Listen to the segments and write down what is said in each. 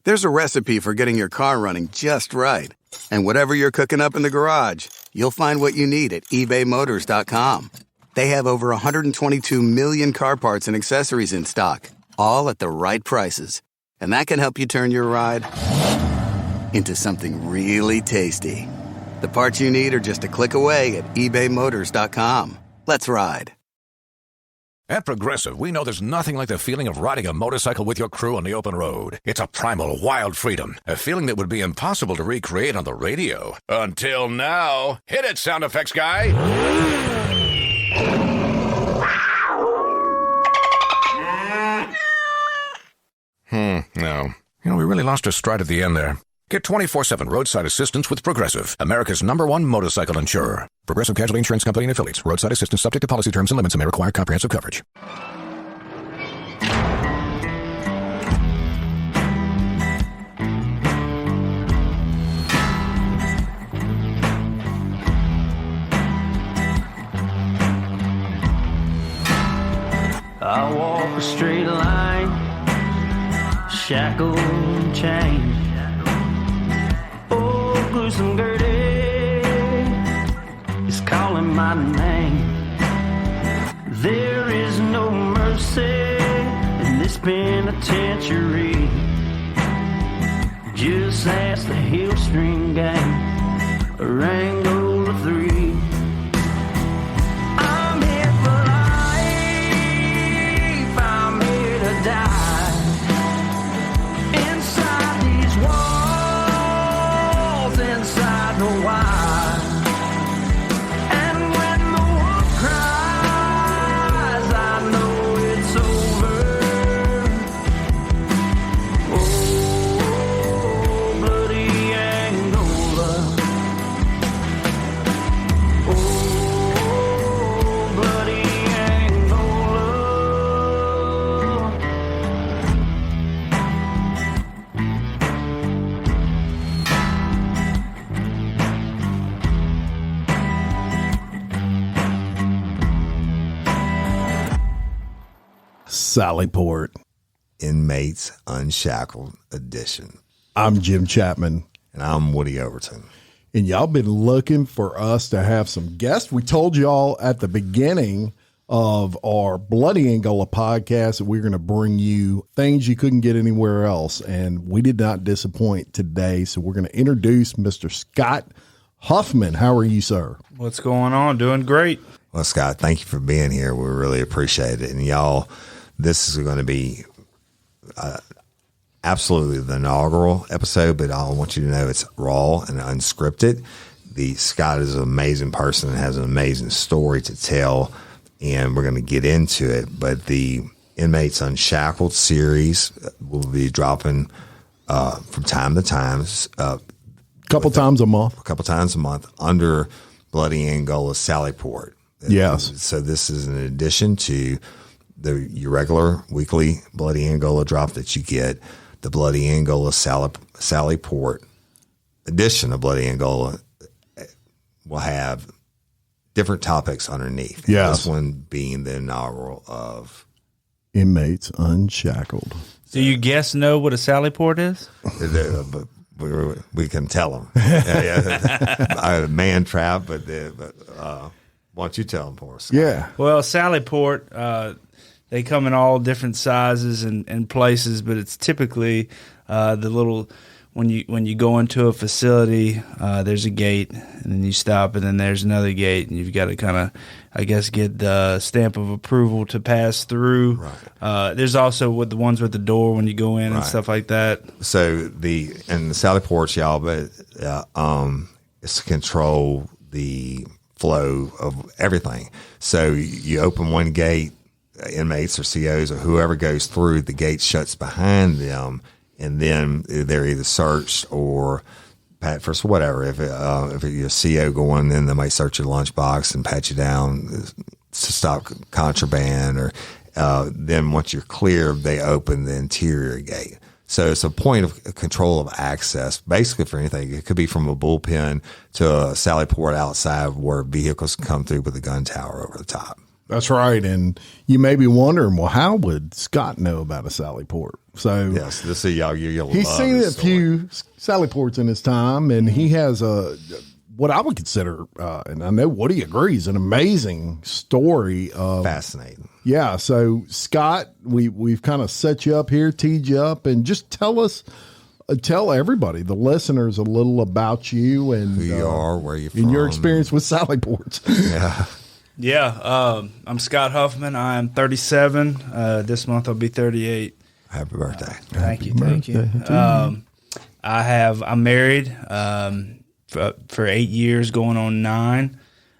There's a recipe for getting your car running just right. And whatever you're cooking up in the garage, you'll find what you need at ebaymotors.com. They have over 122 million car parts and accessories in stock, all at the right prices. And that can help you turn your ride into something really tasty. The parts you need are just a click away at ebaymotors.com. Let's ride. At Progressive, we know there's nothing like the feeling of riding a motorcycle with your crew on the open road. It's a primal, wild freedom, a feeling that would be impossible to recreate on the radio. Until now. Hit it, sound effects guy! No. We really lost our stride at the end there. Get 24/7 roadside assistance with Progressive, America's #1 motorcycle insurer. Progressive Casualty Insurance Company and Affiliates. Roadside assistance subject to policy terms and limits and may require comprehensive coverage. I walk a straight line, shackled and chained. Oh, gruesome Gertie is calling my name. There is no mercy in this penitentiary. Just ask the Hillstring Gang or Angola 3. I'm here for life, I'm here to die. Inside these walls, inside the wire. And when the wolf cries, I know it's over. Oh, bloody Angola. Oh, bloody Angola. Sally Port. Inmates Unshackled edition. I'm Jim Chapman. And I'm Woody Overton. And y'all been looking for us to have some guests. We told y'all at the beginning of our Bloody Angola podcast that we're going to bring you things you couldn't get anywhere else. And we did not disappoint today. So we're going to introduce Mr. Scott Huffman. How are you, sir? What's going on? Doing great. Well, Scott, thank you for being here. We really appreciate it. And y'all, this is going to be absolutely the inaugural episode, but I want you to know it's raw and unscripted. Scott is an amazing person and has an amazing story to tell, and we're going to get into it. But the Inmates Unshackled series will be dropping from time to time. A couple times a month under Bloody Angola Sally Port. Yes. So this is an addition to your regular weekly Bloody Angola drop that you get. The Bloody Angola Sally Port edition of Bloody Angola will have different topics underneath. Yes. This one being the inaugural of Inmates Unshackled. Do you guess know what a Sally Port is? But we can tell them. A man trap, but why don't you tell them for us? Yeah. Well, Sally Port, they come in all different sizes and places, but it's typically the little when you go into a facility, there's a gate, and then you stop, and then there's another gate, and you've got to kind of, I guess, get the stamp of approval to pass through. Right. There's also with the ones with the door when you go in and stuff like that. So the Sally Ports, y'all, but it's to control the flow of everything. So you open one gate, inmates or COs or whoever goes through, the gate shuts behind them, and then they're either searched or pat for whatever. If you're a CO going, then they might search your lunchbox and pat you down to stop contraband, or then once you're clear, they open the interior gate. So it's a point of control of access, basically for anything. It could be from a bullpen to a Sally Port outside where vehicles come through with a gun tower over the top. That's right. And you may be wondering, well, how would Scott know about a Sally Port? So Yes, this is you'll he's love seen a this story. few Sally Ports in his time, and he has what I would consider, and I know Woody agrees, an amazing story of Fascinating. Yeah. So Scott, we've kind of set you up here, teed you up, and just tell everybody, the listeners, a little about you and Who you are, where you're from. and your experience with Sally Ports. Yeah. Yeah, I'm Scott Huffman. I'm 37. This month I'll be 38. Happy birthday. Thank you. I'm married for 8 years, going on 9,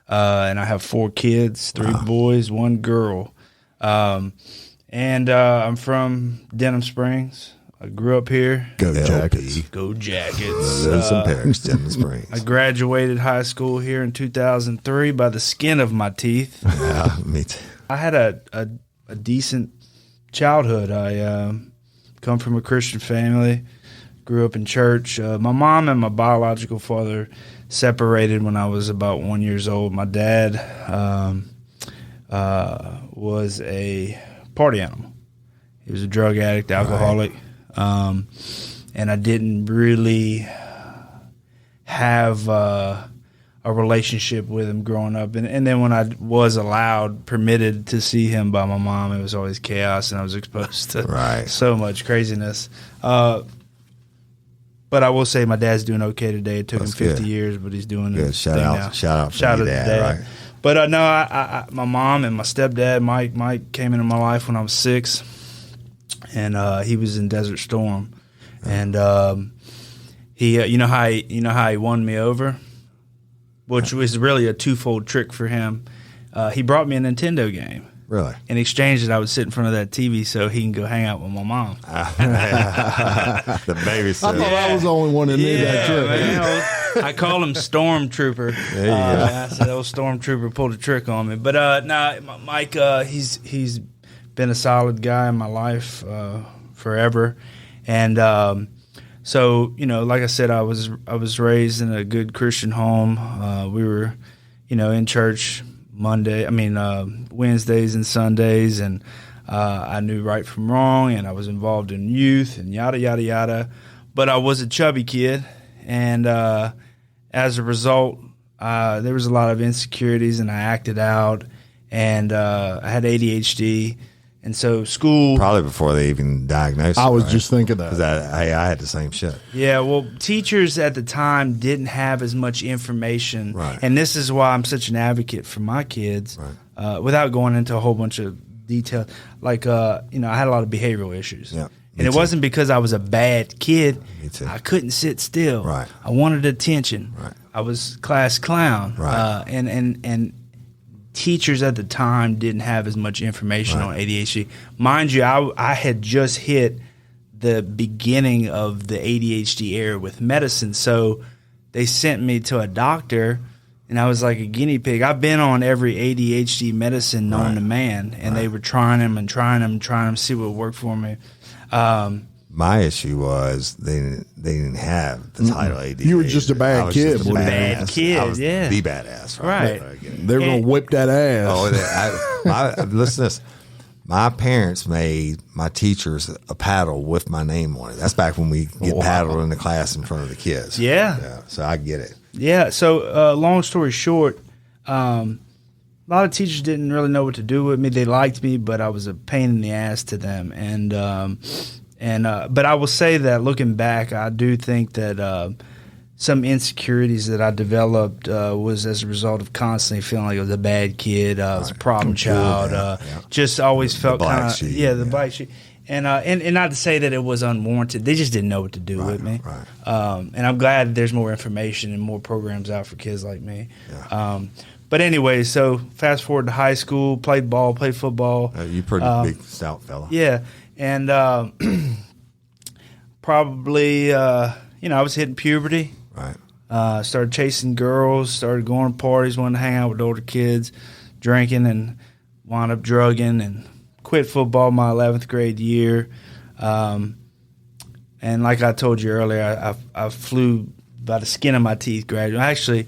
and I have 4 kids, 3 boys, 1 girl. And I'm from Denham Springs. I grew up here. Go LP. Jackets. Go Jackets. Lives in Paris, Denham Springs. I graduated high school here in 2003 by the skin of my teeth. Yeah, me too. I had a decent childhood. I come from a Christian family, grew up in church. My mom and my biological father separated when I was about 1 year old. My dad was a party animal. He was a drug addict, alcoholic, and I didn't really have a relationship with him growing up. And then when I was permitted to see him by my mom, it was always chaos, and I was exposed to so much craziness. But I will say my dad's doing okay today. It took him 50 years, but he's doing good. it. Shout out to your dad, right? But no, I my mom and my stepdad, Mike came into my life when I was 6, and he was in Desert Storm, and he, you know how he won me over, which was really a twofold trick for him. He brought me a Nintendo game. Really? In exchange that I would sit in front of that TV so he can go hang out with my mom. The babysitter. I thought I was the only one that knew that trick. Man, I call him Stormtrooper. There you go. I said, "Oh, Stormtrooper pulled a trick on me." But Mike, he's been a solid guy in my life forever, and so like I said, I was raised in a good Christian home. We were, in church Wednesdays and Sundays, and I knew right from wrong, and I was involved in youth and yada yada yada. But I was a chubby kid, and as a result, there was a lot of insecurities, and I acted out, and I had ADHD, and so school Probably before they even diagnosed it. I was just thinking that. 'Cause I had the same shit. Yeah, well, teachers at the time didn't have as much information, Right. and this is why I'm such an advocate for my kids, without going into a whole bunch of detail. Like, I had a lot of behavioral issues, Yeah, and it wasn't because I was a bad kid. Me too. I couldn't sit still. Right. I wanted attention. Right. I was class clown. Right. And teachers at the time didn't have as much information on ADHD. Mind you, I had just hit the beginning of the ADHD era with medicine, so they sent me to a doctor, and I was like a guinea pig. I've been on every ADHD medicine known to man, and they were trying them, see what worked for me. My issue was they didn't have the title ADHD. You were just a bad I was kid, just a wasn't you? Bad kid, I was yeah. the badass. Right. They're going to whip that ass. Listen to this. My parents made my teachers a paddle with my name on it. That's back when we get paddled in the class in front of the kids. Yeah. So I get it. Yeah, so long story short, a lot of teachers didn't really know what to do with me. They liked me, but I was a pain in the ass to them. But I will say that looking back, I do think that some insecurities that I developed was as a result of constantly feeling like I was a bad kid. I was a problem child. Just always felt kind of the black sheep. And not to say that it was unwarranted. They just didn't know what to do with me. Right. And I'm glad there's more information and more programs out for kids like me. Yeah. But anyway, so fast forward to high school, played ball, played football. You're pretty big, stout fella. Yeah. And probably, I was hitting puberty. Right. Started chasing girls, started going to parties, wanted to hang out with older kids, drinking, and wound up drugging, and quit football my 11th grade year. And like I told you earlier, I flew by the skin of my teeth graduating. Actually,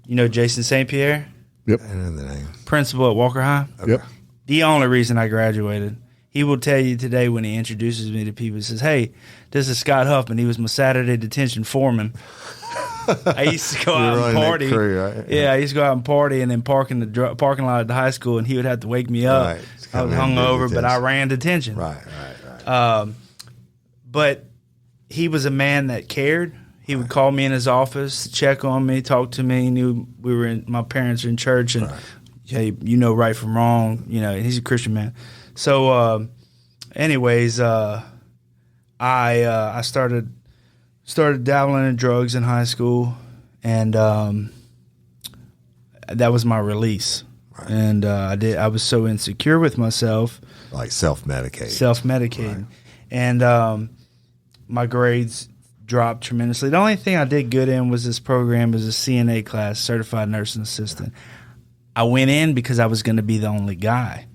Jason St. Pierre? Yep. I know the name. Principal at Walker High. Yep. The only reason I graduated. He will tell you today when he introduces me to people, he says, "Hey, this is Scott Huffman. He was my Saturday detention foreman." I used to go out and party. Crew, right? Yeah, I used to go out and party and then park in the parking lot at the high school, and he would have to wake me up. Right. I was hungover, but I ran detention. Right. But he was a man that cared. He would call me in his office, check on me, talk to me. He knew my parents are in church, and hey, you know right from wrong. You know, he's a Christian man. So, anyways, I started dabbling in drugs in high school, and that was my release. Right. And I was so insecure with myself, like self-medicating, right. And my grades dropped tremendously. The only thing I did good in was this program was a CNA class, Certified Nursing Assistant. I went in because I was going to be the only guy.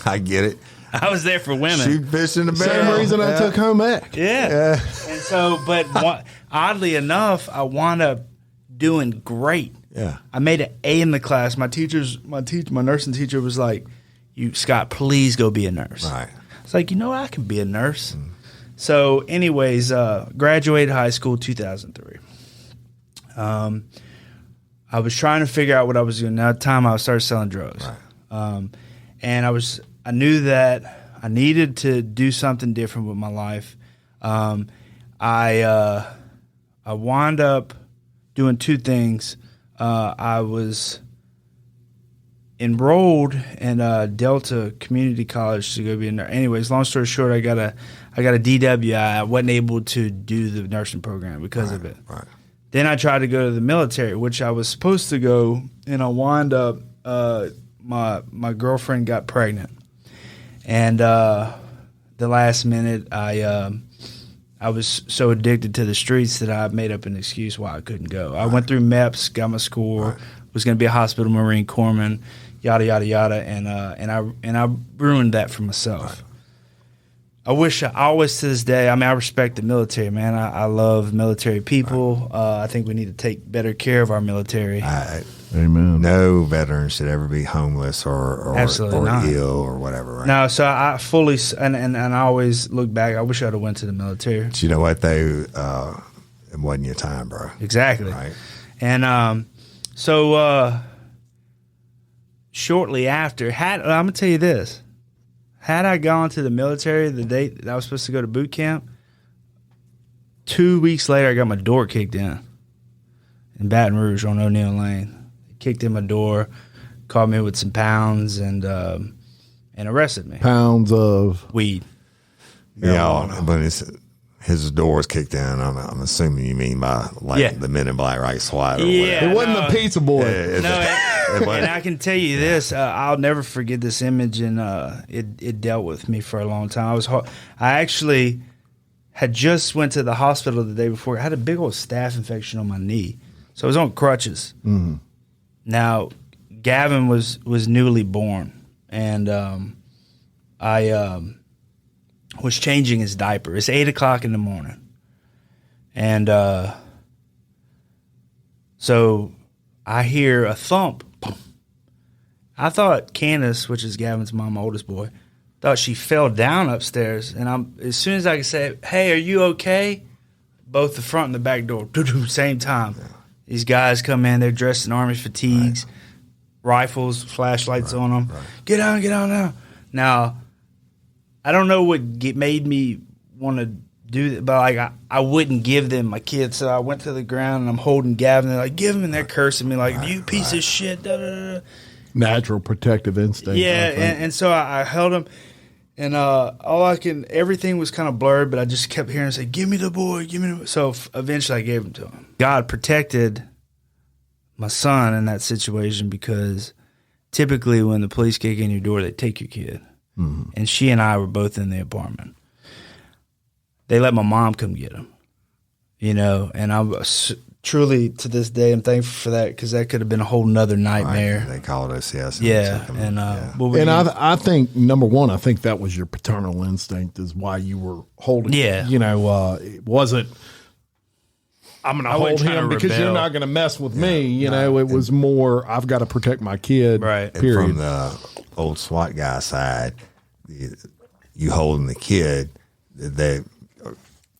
I get it. I was there for women. Shoot fish in the barrel. Same reason I took home ec. Yeah. And so, but oddly enough, I wound up doing great. Yeah. I made an A in the class. My nursing teacher was like, Scott, please go be a nurse. Right. It's like, I can be a nurse. So anyways, graduated high school 2003. I was trying to figure out what I was doing. Now, at the time, I started selling drugs. Right. And I knew that I needed to do something different with my life. I wound up doing two things. I was enrolled in Delta Community College to go be a nurse. Anyways, long story short, I got a DWI. I wasn't able to do the nursing program because of it. Right. Then I tried to go to the military, which I was supposed to go, and I wound up my girlfriend got pregnant, and the last minute I was so addicted to the streets that I made up an excuse why I couldn't go. I went through MEPS, got my score, was going to be a hospital Marine corpsman, yada yada yada, and I ruined that for myself. I always to this day, I respect the military, man. I love military people. I think we need to take better care of our military. Amen. No veteran should ever be homeless or ill or whatever. Right? No, so I fully and I always look back. I wish I'd have went to the military. But you know what? It wasn't your time, bro. Exactly. Right. And so shortly after, I'm gonna tell you this. Had I gone to the military the day that I was supposed to go to boot camp, 2 weeks later I got my door kicked in Baton Rouge on O'Neill Lane. They kicked in my door, caught me with some pounds, and arrested me. Pounds of weed. Yeah, but his door was kicked in. I'm assuming you mean by the Men in Black, right? SWAT or whatever. It wasn't the pizza boy. And I can tell you this, I'll never forget this image, and it dealt with me for a long time. I actually had just went to the hospital the day before. I had a big old staph infection on my knee, so I was on crutches. Mm-hmm. Now, Gavin was newly born, and I was changing his diaper. It's 8 o'clock in the morning, and so I hear a thump. I thought Candace, which is Gavin's mom, my oldest boy, thought she fell down upstairs. And as soon as I could say, "Hey, are you okay?" Both the front and the back door, same time. Yeah. These guys come in, they're dressed in Army fatigues, rifles, flashlights on them. Right. Get on now. Now, I don't know what made me want to do that, but I wouldn't give them my kids. So I went to the ground and I'm holding Gavin. They're like, "Give him," and they're cursing me like, "You piece of shit." Da, da, da. Natural protective instinct. Yeah, and so I held him, and everything was kind of blurred, but I just kept hearing him say, "Give me the boy, give me the boy." So eventually I gave him to him. God protected my son in that situation because typically when the police kick in your door, they take your kid. Mm-hmm. And she and I were both in the apartment. They let my mom come get him, and I was truly, to this day, I'm thankful for that because that could have been a whole nother nightmare. Right. They called us, yes. Yeah. I think, number one, I think that was your paternal instinct is why you were holding. Yeah. It wasn't, I'm going to I wasn't hold trying him to because you're rebel. not going to mess with me. You know, it was more, I've got to protect my kid. Right. And Period. from the old SWAT guy side, you holding the kid,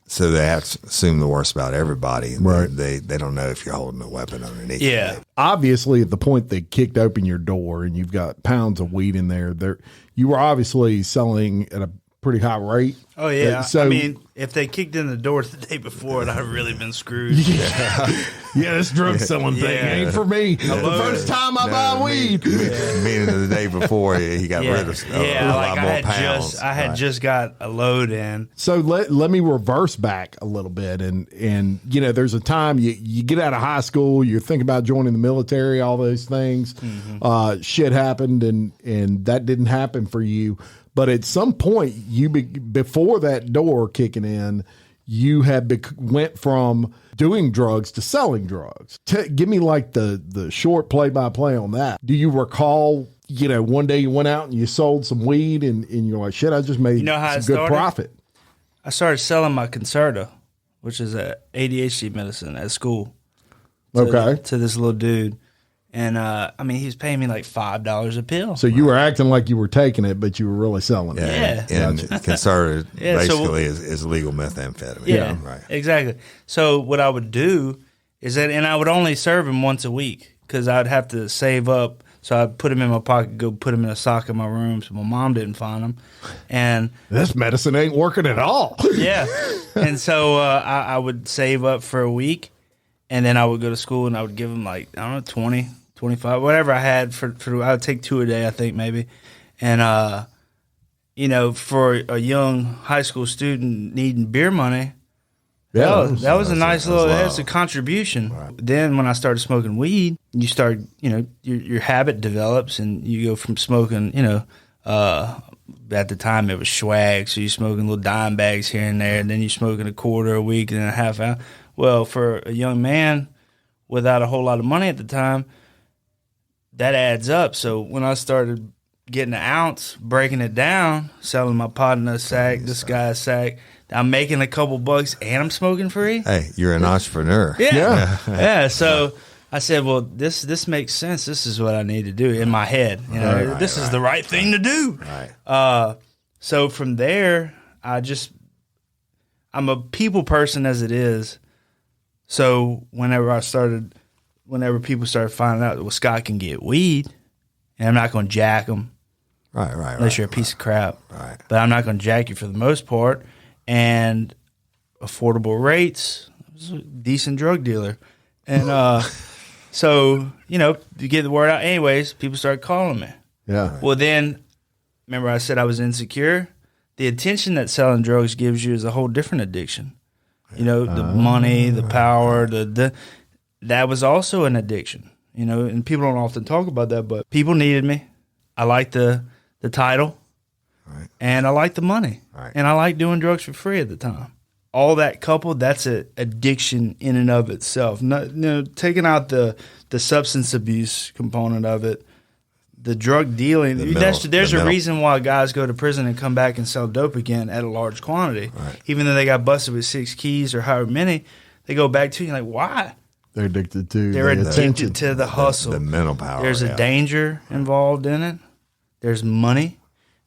so they have to assume the worst about everybody. Right. They don't know if you're holding a weapon underneath. Yeah. Obviously, at the point they kicked open your door and you've got pounds of weed in there, you were obviously selling at a pretty high rate. Oh yeah. So, I mean, if they kicked in the door the day before, I'd have really been screwed. this drug selling thing Yeah. ain't for me. The love first it. time I buy weed. Meaning the day before he got rid of a lot more pounds. I had just got a load in. So let me reverse back a little bit, and you know, there's a time you get out of high school, you're thinking about joining the military, all those things. Shit happened, and that didn't happen for you. But at some point, before that door kicking in, you had went from doing drugs to selling drugs. Give me like the short play-by-play on that. Do you recall, you know, one day you went out and you sold some weed and you're like, shit, I just made how some it good started? profit. I started selling my Concerta, which is a ADHD medicine at school. To this little dude. And, I mean, he was paying me like $5 a pill. So you were acting like you were taking it, but you were really selling it. Yeah. And Concerta Yeah, so- basically is legal methamphetamine. Yeah, Right. exactly. So what I would do is that, and I would only serve him once a week because I'd have to save up. So I'd put him in my pocket, go put him in a sock in my room so my mom didn't find him. And This medicine ain't working at all. yeah. And so I would save up for a week, and then I would go to school and I would give him like, I don't know, 20, 25, whatever I had for I would take 2 a day, I think maybe. And, you know, for a young high school student needing beer money, that was a nice little, that's a contribution. Right. Then when I started smoking weed, you start, you know, your habit develops and you go from smoking, you know, at the time it was swag, so you're smoking little dime bags here and there, and then you're smoking a quarter a week and then a half hour. Well, for a young man without a whole lot of money at the time, that adds up. So when I started getting an ounce, breaking it down, selling my pot in a sack, this guy a sack, I'm making a couple bucks and I'm smoking free. Hey, you're an entrepreneur. Yeah. So I said, well, this makes sense. This is what I need to do in my head. You know, this is the right thing to do. Right. So from there, I'm a people person as it is. So whenever people started finding out that Scott can get weed, and I'm not going to jack them. Right. Unless you're a piece of crap. Right. But I'm not going to jack you for the most part. And affordable rates, I was a decent drug dealer. And so, you know, you get the word out. Anyways, people started calling me. Yeah. Well, then, remember I said I was insecure? The attention that selling drugs gives you is a whole different addiction. You know, the money, the power, that was also an addiction. You know, and people don't often talk about that, but people needed me. I liked the title, Right. and I liked the money, Right. and I liked doing drugs for free at the time. All that coupled, that's an addiction in and of itself. Not, you know, taking out the substance abuse component of it, the drug dealing. There's a reason why guys go to prison and come back and sell dope again at a large quantity. Right. Even though they got busted with 6 keys or however many, they go back to you like, why? They're addicted to They're the addicted attention. to the hustle. The mental power. There's a danger involved in it. There's money.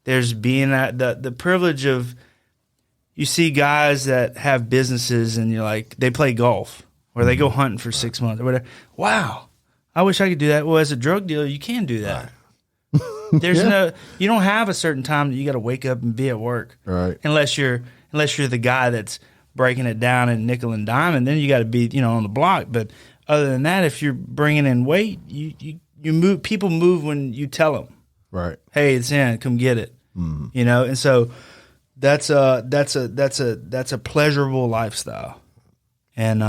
There's being at the privilege of, you see guys that have businesses and you're like, they play golf or they go hunting for 6 months or whatever. Wow, I wish I could do that. Well, as a drug dealer, you can do that. There's you don't have a certain time that you got to wake up and be at work. Right. Unless you're the guy that's breaking it down in nickel and dime, and then you got to be, you know, on the block. But other than that, if you're bringing in weight, you move. People move when you tell them. Right. Hey, it's in. Come get it. You know, and so that's a pleasurable lifestyle, and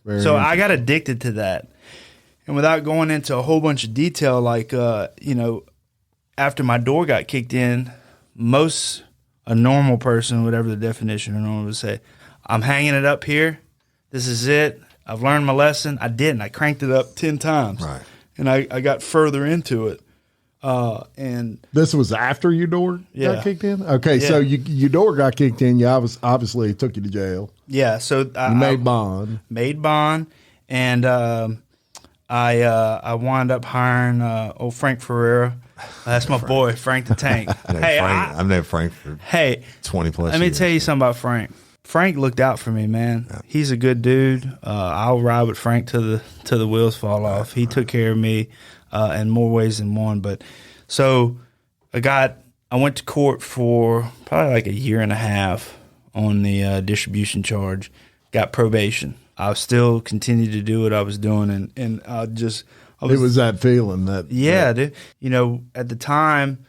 so I got addicted to that. And without going into a whole bunch of detail, like you know, after my door got kicked in, a normal person, whatever the definition of normal would say, I'm hanging it up here. This is it. I've learned my lesson. I didn't. I cranked it up 10 times, Right. and I got further into it. And This was after your door Yeah. got kicked in? Okay, Yeah. so your door got kicked in. You obviously took you to jail. Yeah, so You made bond. Made bond, and I wound up hiring old Frank Ferreira. That's my boy, Frank the Tank. I've known Frank for 20 plus years. Let me tell you something about Frank. Frank looked out for me, man. Yeah. He's a good dude. I'll ride with Frank till the wheels fall off. He took care of me in more ways than one. But so I went to court for probably like a year and a half on the distribution charge. Got probation. I still continued to do what I was doing, and it was that feeling that dude. You know, at the time,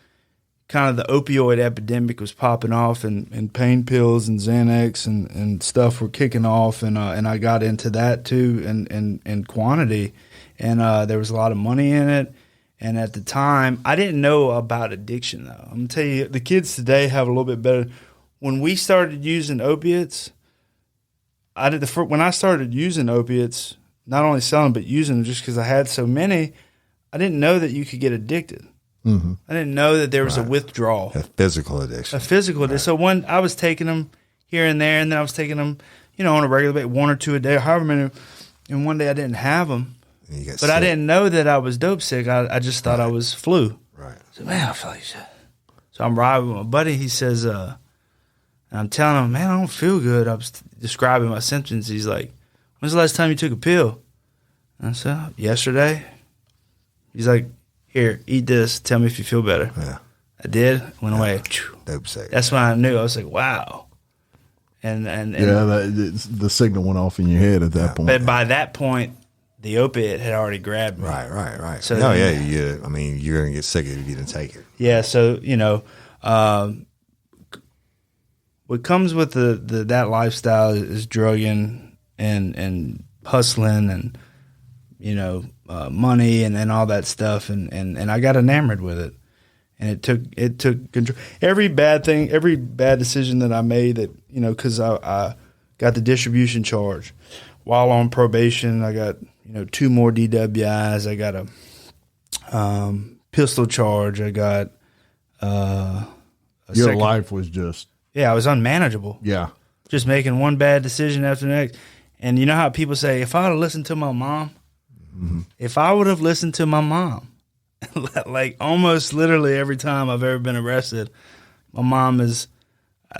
kind of the opioid epidemic was popping off, and pain pills and Xanax and stuff were kicking off, and I got into that too, in quantity, and there was a lot of money in it. And at the time, I didn't know about addiction though. I'm gonna tell you, the kids today have a little bit better. When we started using opiates, when I started using opiates, not only selling but using them, just because I had so many, I didn't know that you could get addicted. Mm-hmm. I didn't know that there was a withdrawal, a physical addiction. Addiction. So I was taking them here and there, and then I was taking them, on a regular basis, 1 or 2 a day, however many. And one day I didn't have them, but sick. I didn't know that I was dope sick. I just thought I was flu. Right. So man, I feel like shit. So I'm riding with my buddy. He says, and I'm telling him, man, I don't feel good. I was describing my symptoms. He's like, when's the last time you took a pill? And I said, yesterday. He's like, here, eat this. Tell me if you feel better. Yeah. I did. Went away. Dope sick. That's when I knew. I was like, wow. And the signal went off in your head at that point. But by that point, the opiate had already grabbed me. Right. So you're going to get sick if you didn't take it. Yeah, so, what comes with that lifestyle is drugging and hustling and, money and all that stuff. And I got enamored with it. And it took control. Every bad decision that I made that, because I got the distribution charge. While on probation, I got, 2 more DWIs. I got a pistol charge. I got your life was just... Yeah, I was unmanageable. Yeah. Just making one bad decision after the next. And you know how people say, if I would have listened to my mom, if I would have listened to my mom, like almost literally every time I've ever been arrested, my mom is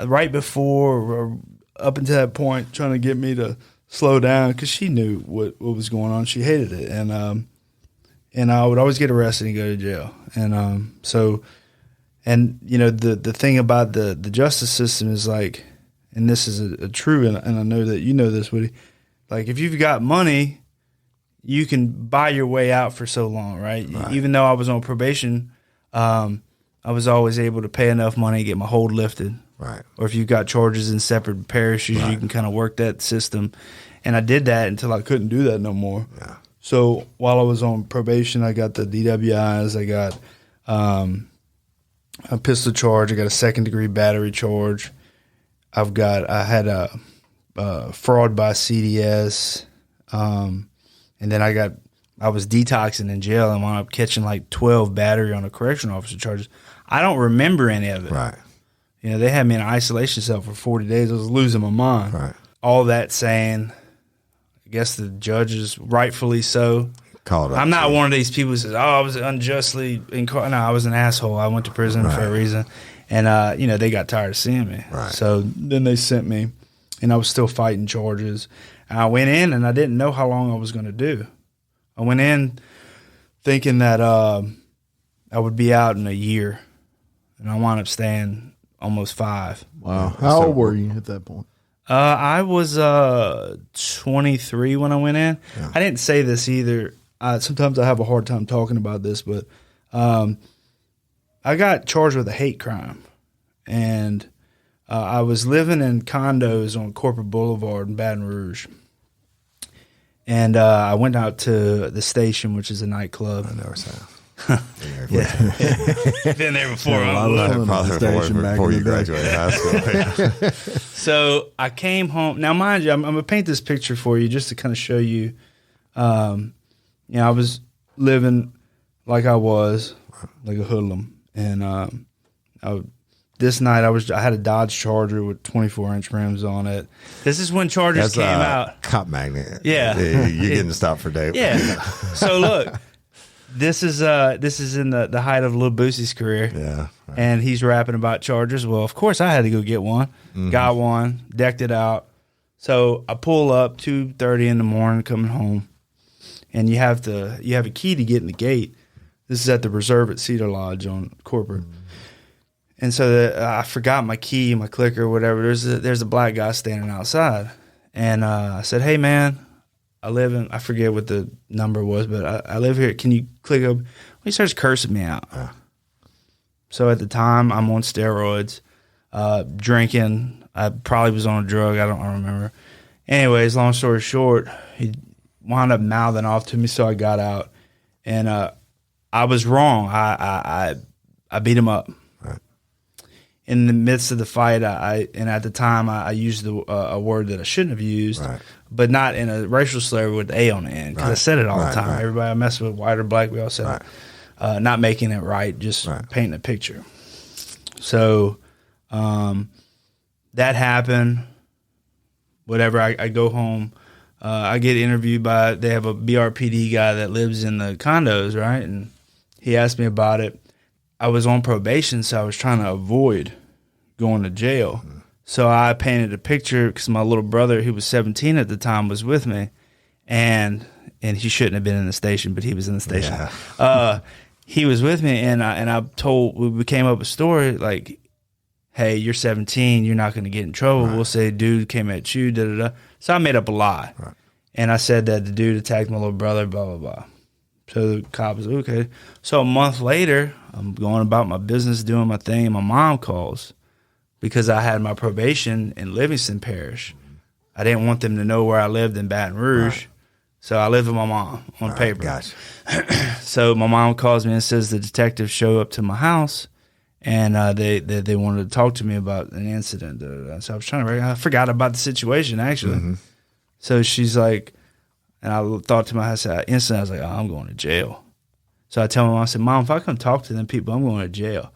right before or up until that point trying to get me to slow down because she knew what was going on. She hated it. And I would always get arrested and go to jail. And the thing about the justice system is like, and this is a true, and I know that you know this, Woody, like if you've got money, you can buy your way out for so long, right? Even though I was on probation, I was always able to pay enough money to get my hold lifted. Right. Or if you've got charges in separate parishes, you can kind of work that system. And I did that until I couldn't do that no more. Yeah. So while I was on probation, I got the DWIs, I got a pistol charge, I got a 2nd-degree battery charge. I had a fraud by CDS, and then I was detoxing in jail and wound up catching like 12 battery on a correctional officer charges. I don't remember any of it. Right. They had me in an isolation cell for 40 days. I was losing my mind. Right. All that saying, I guess the judges, rightfully so. I'm not one of these people who says, I was unjustly incarcerated. No, I was an asshole. I went to prison for a reason. And, they got tired of seeing me. Right. So then they sent me, and I was still fighting charges. And I went in, and I didn't know how long I was going to do. I went in thinking that I would be out in a year, and I wound up staying almost 5. Wow. How old were you at that point? I was 23 when I went in. Yeah. I didn't say this either. Sometimes I have a hard time talking about this, but I got charged with a hate crime. And I was living in condos on Corporate Boulevard in Baton Rouge. And I went out to the Station, which is a nightclub. I know so. Been there before. Before you graduated high school. So I came home. Now, mind you, I'm going to paint this picture for you just to kind of show you. I was living like I was, like a hoodlum. And this night I had a Dodge Charger with 24-inch rims on it. This is when Chargers came out. Cop magnet. Yeah. You're getting stopped for dope. Yeah. So look, this is in the height of Lil Boosie's career. Yeah. Right. And he's rapping about Chargers. Well, of course I had to go get one. Got one, decked it out. So I pull up 2:30 in the morning coming home. And you have a key to get in the gate. This is at the Reserve at Cedar Lodge on Corporate. And so I forgot my key, my clicker, whatever. There's a black guy standing outside. And I said, hey, man, I forget what the number was, but I live here. Can you click up? Well, he starts cursing me out. So at the time, I'm on steroids, drinking. I probably was on a drug. I don't remember. Anyways, long story short, he wound up mouthing off to me, so I got out. And I was wrong. I beat him up. Right. In the midst of the fight, and at the time I used a word that I shouldn't have used, Right. but not in a racial slur with the A on the end, because I said it all the time. Right. Everybody I mess with, white or black, we all said it. Not making it right, just painting a picture. So that happened. Whatever, I go home. I get interviewed they have a BRPD guy that lives in the condos, right? And he asked me about it. I was on probation, so I was trying to avoid going to jail. So I painted a picture because my little brother, who was 17 at the time, was with me. And he shouldn't have been in the station, but he was in the station. Yeah. He was with me, we came up with a story like, hey, you're 17, you're not going to get in trouble. Right. We'll say dude came at you, da-da-da. So I made up a lie. Right. And I said that the dude attacked my little brother, blah, blah, blah. So the cop was okay. So a month later, I'm going about my business, doing my thing, and my mom calls because I had my probation in Livingston Parish. I didn't want them to know where I lived in Baton Rouge. Right. So I lived with my mom on paper. Gotcha. So my mom calls me and says the detectives show up to my house. And they wanted to talk to me about an incident. So I was I forgot about the situation, actually. Mm-hmm. So she's like, and I thought to myself, instantly, I was like, oh, I'm going to jail. So I tell my mom, I said, Mom, if I come talk to them people, I'm going to jail.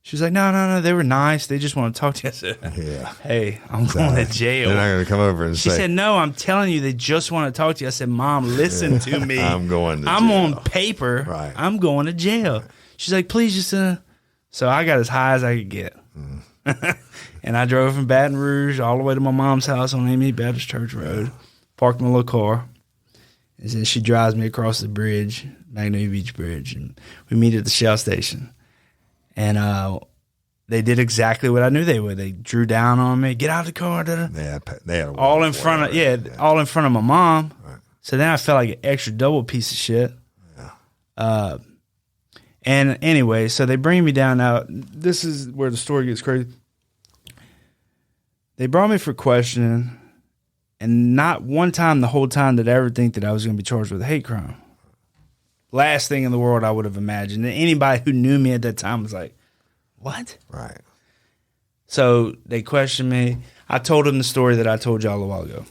She's like, no, they were nice. They just want to talk to you. I said, hey, I'm going to jail. They're not going to come over and say. She said, no, I'm telling you, they just want to talk to you. I said, Mom, listen to me. I'm going to jail. I'm on paper. Right. I'm going to jail. She's like, please just... So I got as high as I could get. And I drove from Baton Rouge all the way to my mom's house on Amy Baptist Church Road, parked my little car, and then she drives me across the bridge, Magnolia Beach Bridge, and we meet at the Shell station. And they did exactly what I knew they would. They drew down on me, get out of the car. They had all in front of all in front of my mom. Right. So then I felt like an extra double piece of shit. Yeah. And anyway, so they bring me down. Now, this is where the story gets crazy. They brought me for questioning, and not one time the whole time did I ever think that I was going to be charged with a hate crime. Last thing in the world I would have imagined. And anybody who knew me at that time was like, what? Right. So they questioned me. I told them the story that I told y'all a while ago.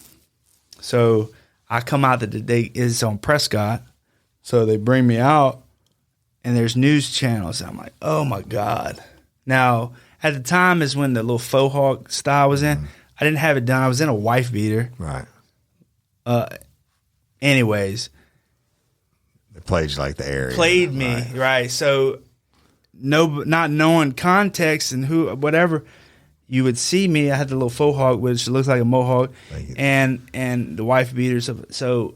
So I come out that the day is on Prescott. So they bring me out. And there's news channels. I'm like, oh, my God. Now, at the time is when the little faux hawk style was in. I didn't have it done. I was in a wife beater. Right. Anyways. They played you like the area. Played me, right. So, not knowing context and whatever, you would see me. I had the little faux hawk, which looks like a mohawk, and the wife beater. So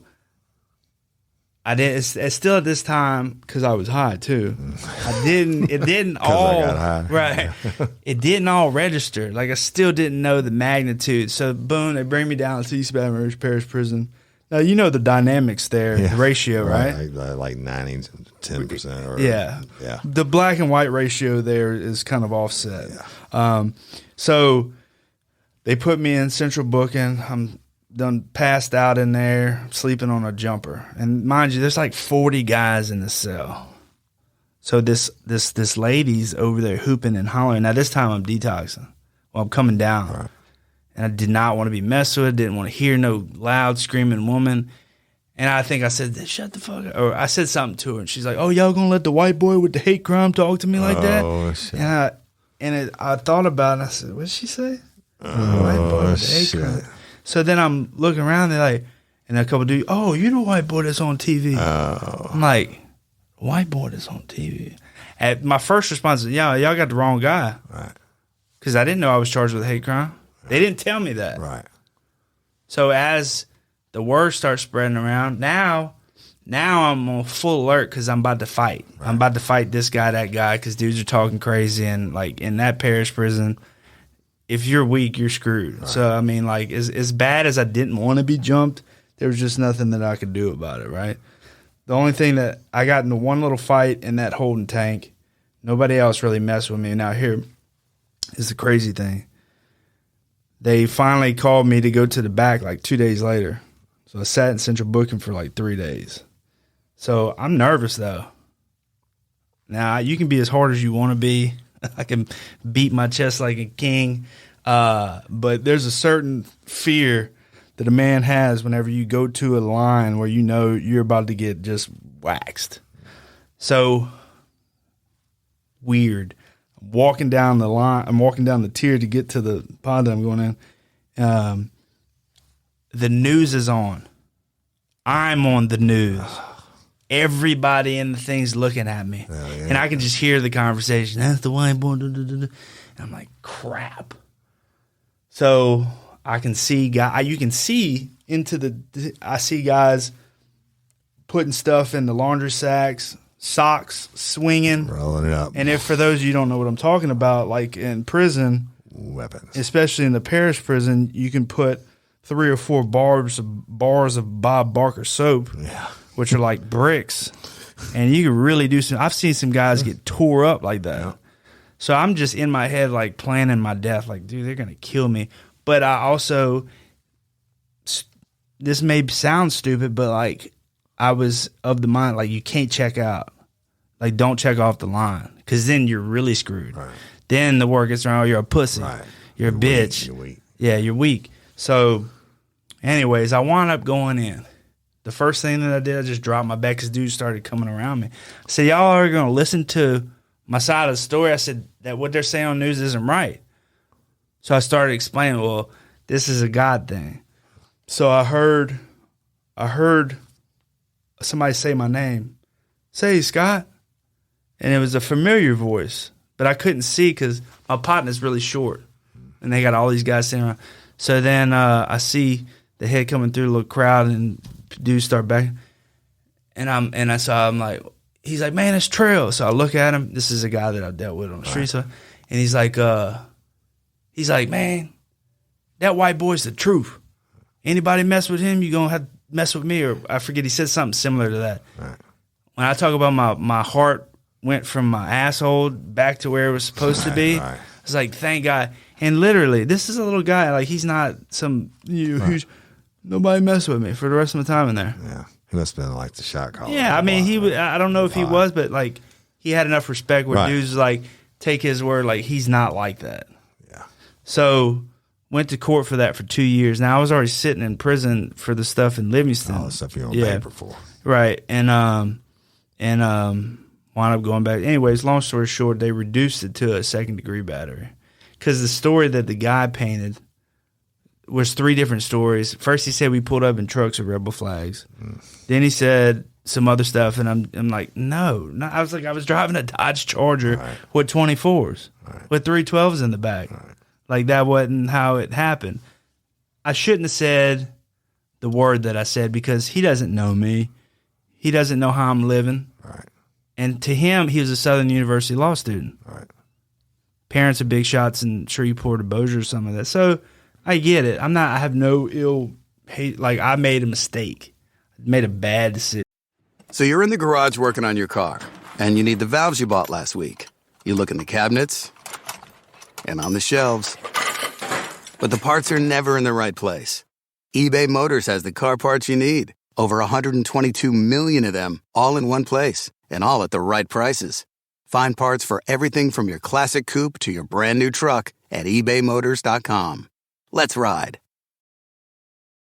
I did. It's still at this time because I was high too. It didn't all I got high. Right. It didn't all register. Like I still didn't know the magnitude. So boom, they bring me down to East Baton Rouge Parish Prison. Now you know the dynamics there, the ratio, right? Like 90 to 10%. Yeah. The black and white ratio there is kind of offset. Yeah. So they put me in central booking. I'm done passed out in there, sleeping on a jumper. And mind you, there's like 40 guys in the cell. So this lady's over there hooping and hollering. Now this time I'm detoxing. Well, I'm coming down. Right. And I did not want to be messed with. Didn't want to hear no loud screaming woman. And I think I said, shut the fuck up. Or I said something to her. And she's like, oh, y'all gonna let the white boy with the hate crime talk to me like that? Oh, shit. I thought about it. I said, what did she say? White boy with the hate crime. So then I'm looking around. They're like, and a couple dudes, oh, you're the white boy that's on TV. I'm like, white boy that's on TV. And my first response is, yeah, y'all got the wrong guy. Right. Because I didn't know I was charged with a hate crime. They didn't tell me that. Right. So as the word starts spreading around, now I'm on full alert because I'm about to fight. Right. I'm about to fight this guy, that guy, because dudes are talking crazy. And, like, in that parish prison, if you're weak, you're screwed. Right. So, I mean, like, as bad as I didn't want to be jumped, there was just nothing that I could do about it, right? The only thing that I got into one little fight in that holding tank. Nobody else really messed with me. Now, here is the crazy thing. They finally called me to go to the back like 2 days later. So I sat in central booking for like 3 days. So I'm nervous, though. Now, you can be as hard as you want to be. I can beat my chest like a king. But there's a certain fear that a man has whenever you go to a line where you know you're about to get just waxed. So, weird. I'm walking down the line. I'm walking down the tier to get to the pod that I'm going in. The news is on. I'm on the news. Everybody in the thing's looking at me. And I can just hear the conversation. That's the white boy. And I'm like, crap. So I can see you can see into I see guys putting stuff in the laundry sacks, socks swinging, rolling it up. And if for those of you who don't know what I'm talking about, like in prison, weapons, especially in the parish prison, you can put 3 or 4 bars of Bob Barker soap, which are like bricks, and you can really do some. I've seen some guys get tore up like that. Yeah. So I'm just in my head like planning my death, like, dude, they're gonna kill me. But I also, this may sound stupid, but like I was of the mind, like, you can't check out. Like, don't check off the line, because then you're really screwed. Right. Then the word gets around, oh, you're a pussy. Right. You're a bitch. You're weak. Yeah, you're weak. So anyways, I wound up going in. The first thing that I did, I just dropped my back because dudes started coming around me. I said, y'all are going to listen to my side of the story. I said that what they're saying on the news isn't right. So I started explaining, well, this is a God thing. So I heard somebody say my name. Say, Scott. And it was a familiar voice, but I couldn't see because my partner's really short. And they got all these guys sitting around. So then I see the head coming through the little crowd, and dudes start back. And I saw him like, he's like, man, it's Trail. So I look at him. This is a guy that I dealt with on the street. So, and he's like, man, that white boy's the truth. Anybody mess with him, you going to have to mess with me. Or I forget, he said something similar to that. Right. When I talk about my heart went from my asshole back to where it was supposed to be, I was like, thank God. And literally, this is a little guy. Like, he's not some who's nobody messed with me for the rest of my time in there. Yeah, he must have been like the shot caller. Yeah, I mean, he was. I don't know if he was, but like, he had enough respect where dudes like take his word. Like, he's not like that. Yeah. So went to court for that for 2 years. Now I was already sitting in prison for the stuff in Livingston. All the stuff you're on paper for. Right, and wound up going back. Anyways, long story short, they reduced it to a 2nd-degree battery. Because the story that the guy painted was 3 different stories. First, he said we pulled up in trucks with rebel flags. Then he said some other stuff, and I'm like, no. I was like, I was driving a Dodge Charger with 24s, with 312s in the back. Like, that wasn't how it happened. I shouldn't have said the word that I said because he doesn't know me. He doesn't know how I'm living. Right. And to him, he was a Southern University law student. Right. Parents are big shots in Shreveport or Bossier or something like that. So I get it. I have no ill hate. Like, I made a mistake. I made a bad decision. So you're in the garage working on your car, and you need the valves you bought last week. You look in the cabinets and on the shelves. But the parts are never in the right place. eBay Motors has the car parts you need. Over 122 million of them, all in one place, and all at the right prices. Find parts for everything from your classic coupe to your brand new truck at ebaymotors.com. Let's ride.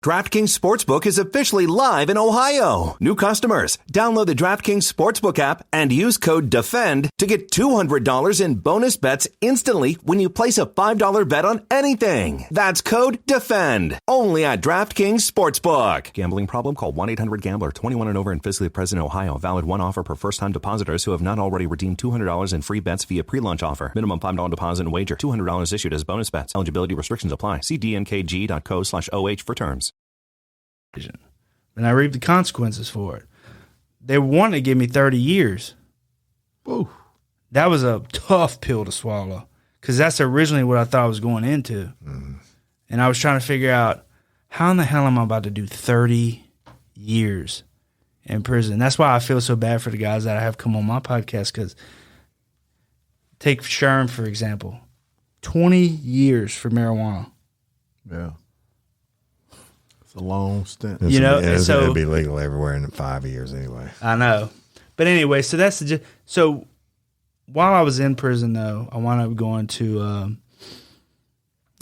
DraftKings Sportsbook is officially live in Ohio. New customers, download the DraftKings Sportsbook app and use code DEFEND to get $200 in bonus bets instantly when you place a $5 bet on anything. That's code DEFEND, only at DraftKings Sportsbook. Gambling problem? Call 1-800-GAMBLER. 21 and over and physically present in Ohio. Valid one offer per first-time depositors who have not already redeemed $200 in free bets via pre-launch offer. Minimum $5 deposit and wager. $200 issued as bonus bets. Eligibility restrictions apply. See dnkg.co/OH for terms. And I reaped the consequences for it. They wanted to give me 30 years. Whoa. That was a tough pill to swallow because that's originally what I thought I was going into. And I was trying to figure out how in the hell am I about to do 30 years in prison. That's why I feel so bad for the guys that I have come on my podcast because take Sherm, for example, 20 years for marijuana. Yeah. It's a long stint. You know, and so it'll be legal everywhere in 5 years anyway. I know, but anyway, so that's the so. While I was in prison, though, I wound up going to.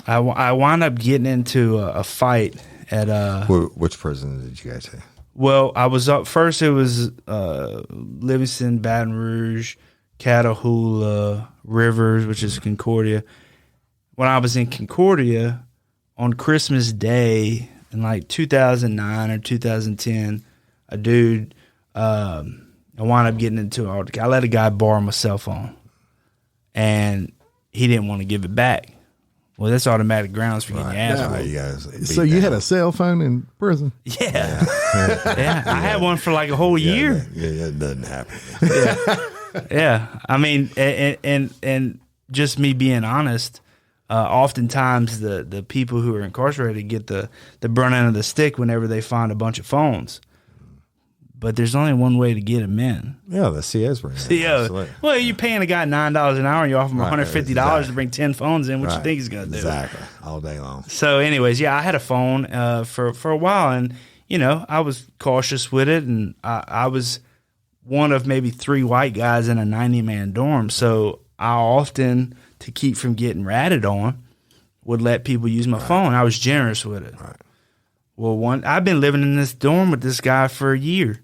I wound up getting into a fight at. Which prison did you go to? Well, I was up first. It was Livingston, Baton Rouge, Catahoula, Rivers, which is Concordia. When I was in Concordia on Christmas Day in like 2009 or 2010, a dude, I wound up getting into an I let a guy borrow my cell phone, and he didn't want to give it back. Well, that's automatic grounds for getting your ass whooped. So you had a cell phone in prison? Yeah. Yeah. I had one for like a whole year. Yeah, it doesn't happen. Yeah. I mean, and just me being honest, oftentimes the people who are incarcerated get the burn end of the stick whenever they find a bunch of phones. But there's only one way to get them in. Yeah, the CO's bring it. Well, you're paying a guy $9 an hour and you offer him $150 to bring 10 phones in. What you think he's going to do? Exactly. All day long. So anyways, yeah, I had a phone for a while, and, you know, I was cautious with it, and I was one of maybe 3 white guys in a 90-man dorm. So I often, to keep from getting ratted on, would let people use my phone. I was generous with it. Right. Well, I've been living in this dorm with this guy for a year.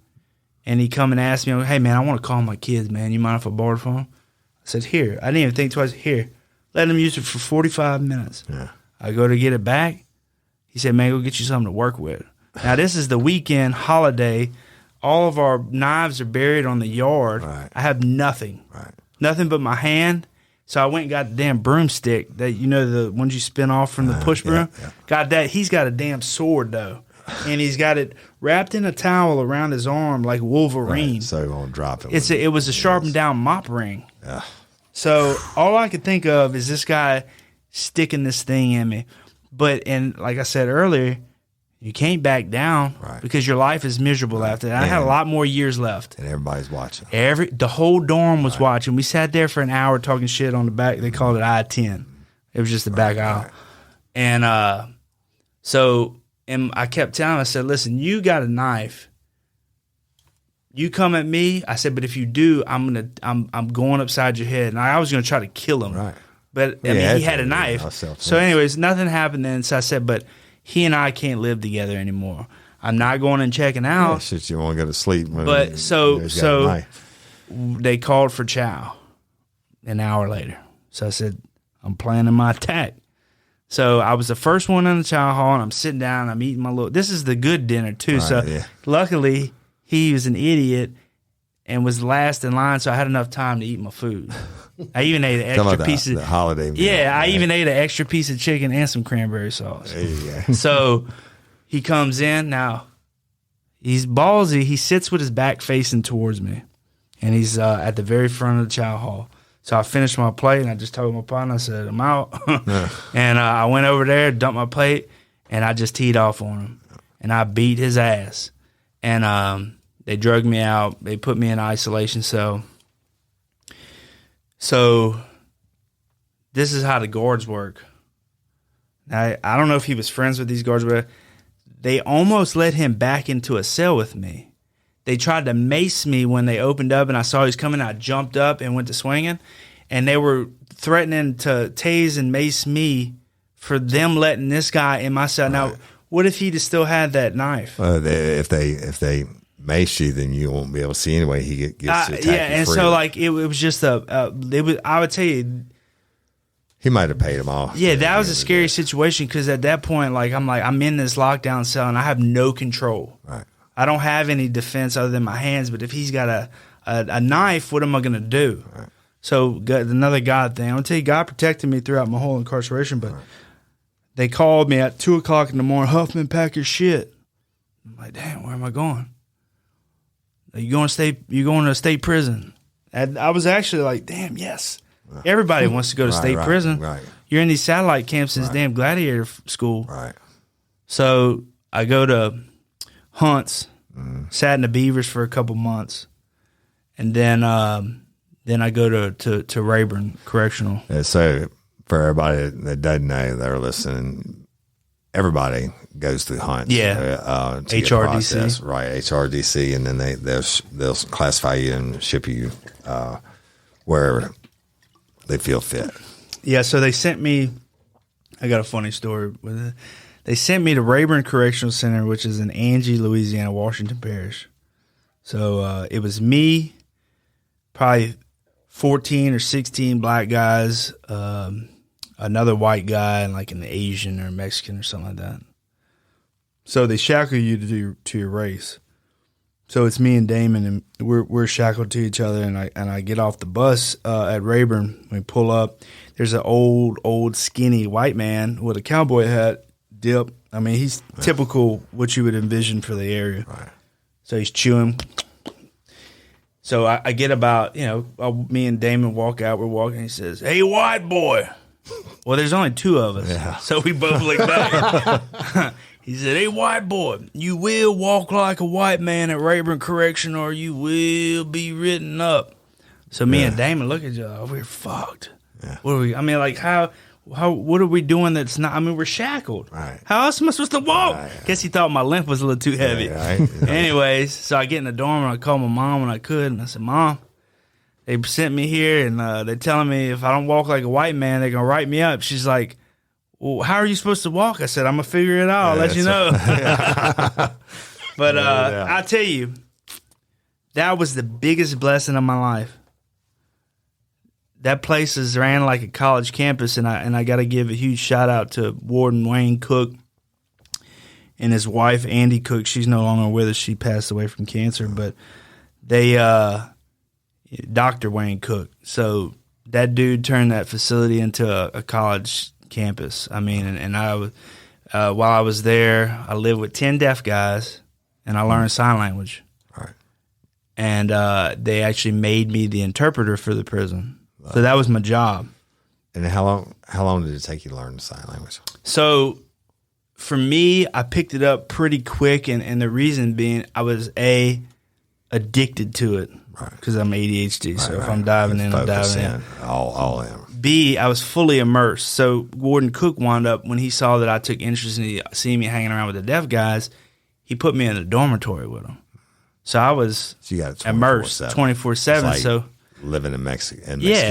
And he come and asked me, hey, man, I want to call my kids, man. You mind if I borrow the phone? I said, here. I didn't even think twice. Here. Let him use it for 45 minutes. Yeah. I go to get it back. He said, man, go get you something to work with. Now, this is the weekend holiday. All of our knives are buried on the yard. Right. I have nothing. Right. Nothing but my hand. So I went and got the damn broomstick that, you know, the ones you spin off from the push broom. Yeah. Got that. He's got a damn sword, though. And he's got it wrapped in a towel around his arm like Wolverine. Right. So you're going to drop it. It was a sharpened down mop ring. Yeah. So all I could think of is this guy sticking this thing in me. And like I said earlier, you can't back down because your life is miserable after that. I had a lot more years left. And everybody's watching. The whole dorm was watching. We sat there for an hour talking shit on the back. They called it I-10. It was just the back aisle. And so... And I kept telling him, I said, listen, you got a knife. You come at me. I said, but if you do, I'm going upside your head. And I was going to try to kill him. Right. But I mean, he had a knife. So anyways, nothing happened then. So I said, but he and I can't live together anymore. I'm not going and checking out. Yeah, shit, you want to go to sleep. But so they called for chow an hour later. So I said, I'm planning my attack. So I was the first one in the chow hall, and I'm sitting down, I'm eating my little – this is the good dinner too. Luckily, he was an idiot and was last in line, so I had enough time to eat my food. I even ate an extra piece of – the holiday meal. Yeah, I even ate an extra piece of chicken and some cranberry sauce. There you go. So he comes in. Now, he's ballsy. He sits with his back facing towards me, and he's at the very front of the chow hall. So I finished my plate, and I just told my partner, I said, I'm out. And I went over there, dumped my plate, and I just teed off on him. And I beat his ass. And they drugged me out. They put me in isolation cell. So this is how the guards work. Now, I don't know if he was friends with these guards, but they almost let him back into a cell with me. They tried to mace me when they opened up, and I saw he was coming. I jumped up and went to swinging, and they were threatening to tase and mace me for them letting this guy in my cell. Now, What if he'd still had that knife? If they mace you, then you won't be able to see anyway. He gets to attack you and freely. so like it was just I would tell you. He might have paid him off. Yeah, that was a scary situation because at that point, I'm in this lockdown cell and I have no control. Right. I don't have any defense other than my hands. But if he's got a knife, what am I going to do? Right. So another God thing. I'm gonna tell you, God protected me throughout my whole incarceration. But they called me at 2:00 in the morning. Huffman, pack your shit. I'm like, damn, where am I going? You going to state prison? And I was actually like, damn, yes. Everybody wants to go to state prison. Right. You're in these satellite camps, this damn gladiator school. Right. So I go to Hunts, sat in the Beavers for a couple months, and then I go to Rayburn Correctional. So for everybody that doesn't know, they're listening. Everybody goes through Hunts. Yeah. To get HRDC. processed. Right. HRDC, and then they'll classify you and ship you wherever they feel fit. Yeah, so they sent me – I got a funny story with it. They sent me to Rayburn Correctional Center, which is in Angie, Louisiana, Washington Parish. So it was me, probably 14 or 16 black guys, another white guy, and like an Asian or Mexican or something like that. So they shackle you to your race. So it's me and Damon, and we're shackled to each other, and I get off the bus at Rayburn. We pull up. There's an old skinny white man with a cowboy hat, dip. I mean, he's typical what you would envision for the area. Right. So he's chewing. So I get about, me and Damon walk out. We're walking. He says, "Hey, white boy." Well, there's only two of us, so we both look back. He said, "Hey, white boy, you will walk like a white man at Rayburn Correction or you will be written up." So me and Damon look at each other. We're fucked. Yeah. What are we? I mean, like, how? What are we doing that's not? I mean, we're shackled. Right. How else am I supposed to walk? Right. Guess he thought my limp was a little too heavy. Yeah, right. Anyways, so I get in the dorm and I call my mom when I could. And I said, "Mom, they sent me here and they're telling me if I don't walk like a white man, they're going to write me up." She's like, "Well, how are you supposed to walk?" I said, "I'm going to figure it out. I'll let you know." But I'll tell you, that was the biggest blessing of my life. That place is ran like a college campus, and I got to give a huge shout out to Warden Wayne Cook and his wife Andy Cook. She's no longer with us; she passed away from cancer. But they, Dr. Wayne Cook. So that dude turned that facility into a college campus. I mean, and I was while I was there, I lived with 10 deaf guys, and I learned sign language. Right. And they actually made me the interpreter for the prison. So that was my job. And how long did it take you to learn the sign language? So for me, I picked it up pretty quick, and the reason being I was addicted to it because I'm ADHD. So if I'm diving in, I'm diving in. All in. B, I was fully immersed. So Warden Cook wound up, when he saw that I took interest in seeing me hanging around with the deaf guys, he put me in a dormitory with them. So I was immersed 24/7. So living in Mexico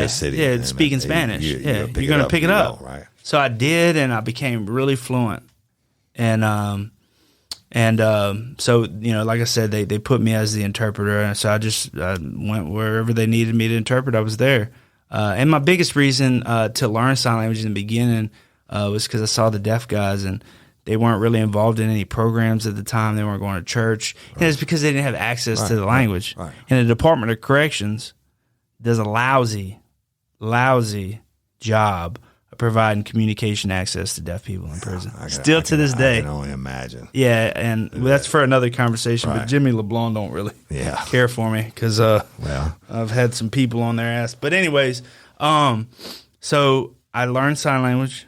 City. Yeah, speaking Spanish. You're going to pick it up. Right. So I did, and I became really fluent. And so, like I said, they put me as the interpreter. And so I went wherever they needed me to interpret. I was there. And my biggest reason to learn sign language in the beginning was because I saw the deaf guys, and they weren't really involved in any programs at the time. They weren't going to church. Right. And it's because they didn't have access to the language. Right. And the Department of Corrections does a lousy job of providing communication access to deaf people in prison. Still to this day. I can only imagine. Yeah, and that's for another conversation. Right. But Jimmy LeBlanc don't really care for me because I've had some people on their ass. But anyways, so I learned sign language.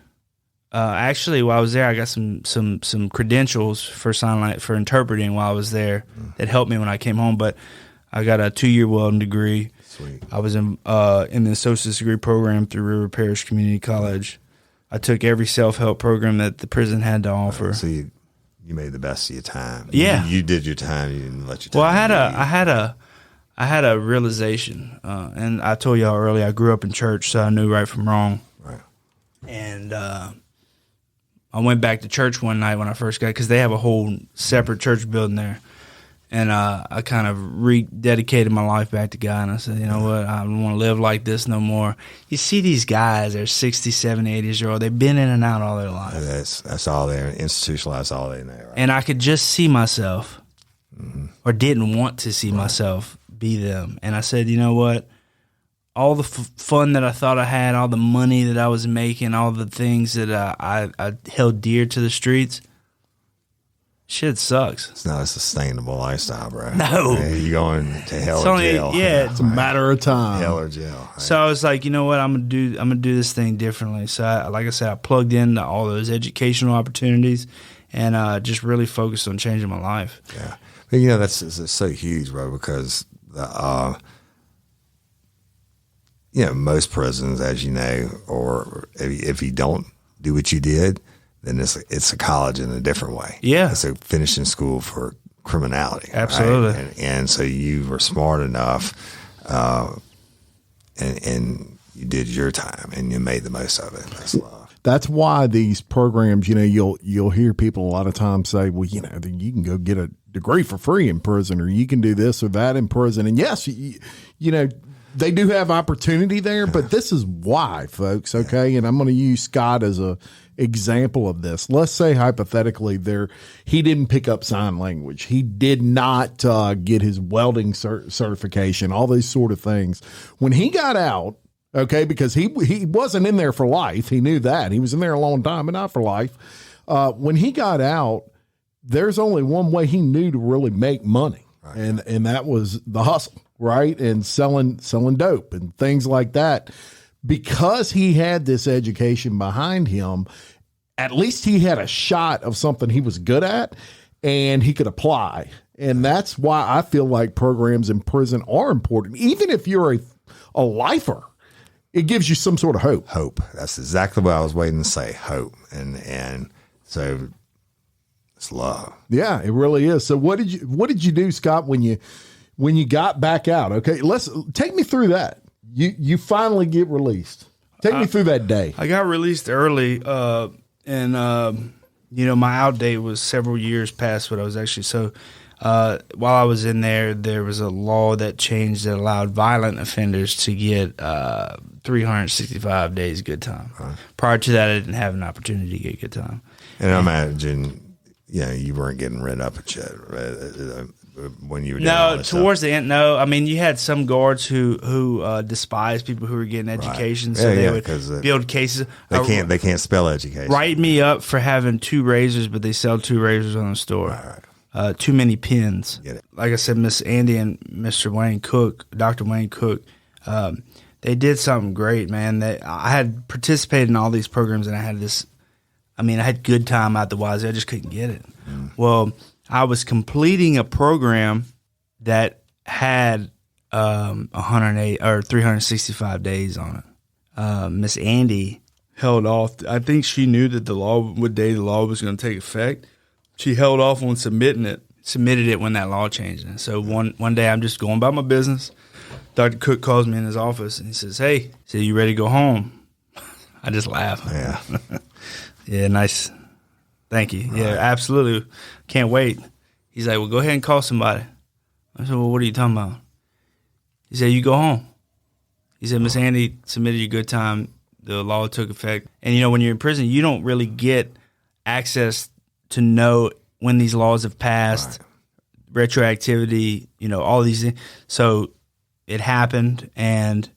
Actually, while I was there, I got some credentials for for interpreting while I was there that helped me when I came home. But I got a 2-year welding degree. Sweet. I was in the associate's degree program through River Parish Community College. I took every self-help program that the prison had to offer. So you made the best of your time. Yeah, you did your time. You didn't let your time. Well, I had a realization, and I told y'all earlier. I grew up in church, so I knew right from wrong. Right. And I went back to church one night when I first got, because they have a whole separate church building there. And I kind of rededicated my life back to God. And I said, you know what? I don't want to live like this no more. You see these guys, they're 60, 70, 80 years old. They've been in and out all their life. That's all they're institutionalized, all they know. Right? And I could just see myself, or didn't want to see myself be them. And I said, you know what? All the fun that I thought I had, all the money that I was making, all the things that I held dear to the streets, shit sucks. It's not a sustainable lifestyle, bro. No. You're going to hell or jail. Yeah, It's a matter of time. Hell or jail. Right? So I was like, you know what, I'm gonna do this thing differently. So like I said, I plugged into all those educational opportunities, and just really focused on changing my life. Yeah, but you know that's so huge, bro. Because most prisons, as you know, or if you don't do what you did, then it's a college in a different way. Yeah, it's a finishing school for criminality. Absolutely. Right? And so you were smart enough, and you did your time, and you made the most of it. That's love. That's why these programs, you'll hear people a lot of times say, well, you can go get a degree for free in prison, or you can do this or that in prison. And yes, they do have opportunity there, but this is why, folks. Okay. And I'm going to use Scott as a example of this. Let's say hypothetically he didn't pick up sign language. He did not get his welding certification, all these sort of things. When he got out, okay, because he wasn't in there for life. He knew that. He was in there a long time, but not for life. When he got out, there's only one way he knew to really make money. Right. And that was the hustle, right? And selling dope and things like that. Because he had this education behind him, at least he had a shot of something he was good at and he could apply. And that's why I feel like programs in prison are important. Even if you're a lifer, it gives you some sort of hope. Hope. That's exactly what I was waiting to say. Hope. And so it's love. Yeah, it really is. So what did you do, Scott, when you got back out? Okay, take me through that. You finally get released. Take me through that day. I got released early, and my out date was several years past what I was actually. So while I was in there was a law that changed that allowed violent offenders to get 365 days good time. Right. Prior to that, I didn't have an opportunity to get good time. And I imagine, you weren't getting rid up and shit when you were doing all this towards stuff. the end. No, I mean, you had some guards who despise people who were getting education, so they would build cases. They can't spell education. Write me up for having 2 razors, but they sell 2 razors on the store. Right. Too many pins. Like I said, Miss Andy and Mr. Wayne Cook, Dr. Wayne Cook, they did something great, man. I had participated in all these programs, and I had good time out the wazoo. I just couldn't get it. Well, I was completing a program that had 108 or 365 days on it. Miss Andy held off. I think she knew that the law was going to take effect. She held off on submitted it when that law changed. And so one day I'm just going about my business. Dr. Cook calls me in his office and he says, "Hey, you ready to go home?" I just laugh. Yeah. Yeah, nice. Thank you. Right. Yeah, absolutely. Can't wait. He's like, "Well, go ahead and call somebody." I said, "Well, what are you talking about?" He said, "You go home." He said, "Miss Andy submitted you good time. The law took effect." And, when you're in prison, you don't really get access to know when these laws have passed, retroactivity, all these things. So it happened, and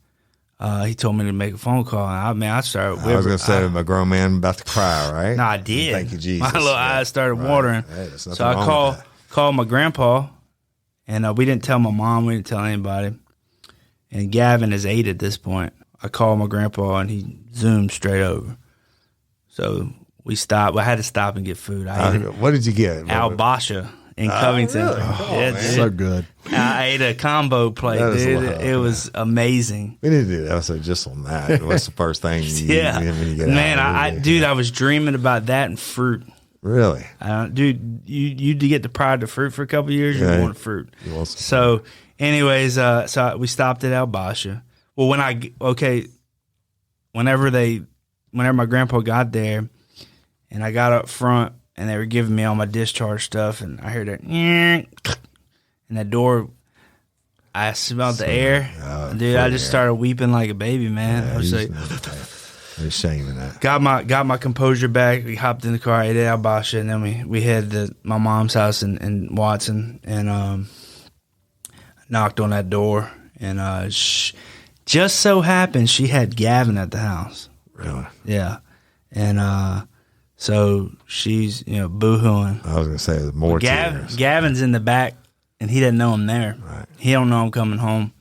he told me to make a phone call. And I started. I was going to say, I'm a grown man about to cry, right? No, I did. Thank you, Jesus. My little eyes started watering. Hey, so I called my grandpa, and we didn't tell my mom. We didn't tell anybody. And Gavin is 8 at this point. I called my grandpa, and he zoomed straight over. So we stopped. I had to stop and get food. What did you get? Albasha in Covington. Really? Yeah, so good. I ate a combo plate, dude. It was amazing. We need to do an episode just on that. What's the first thing you when you get out? Man, I was dreaming about that and fruit. Really? Dude, you get deprived of fruit for a couple of years, you want fruit. So, anyways, so we stopped at Albasha. Well, whenever my grandpa got there, and I got up front, and they were giving me all my discharge stuff, and I heard that, and that door, I smelled the air. Dude, I just started weeping like a baby, man. Yeah, I was like, there's shame in that. got my composure back. We hopped in the car, ate at Albasha, and then we headed to my mom's house in Watson, and knocked on that door, and just so happened she had Gavin at the house. Really? Yeah, and so she's boo-hooing. I was gonna say there's more tears. Gavin's in the back, and he doesn't know I'm there. Right. He don't know I'm coming home,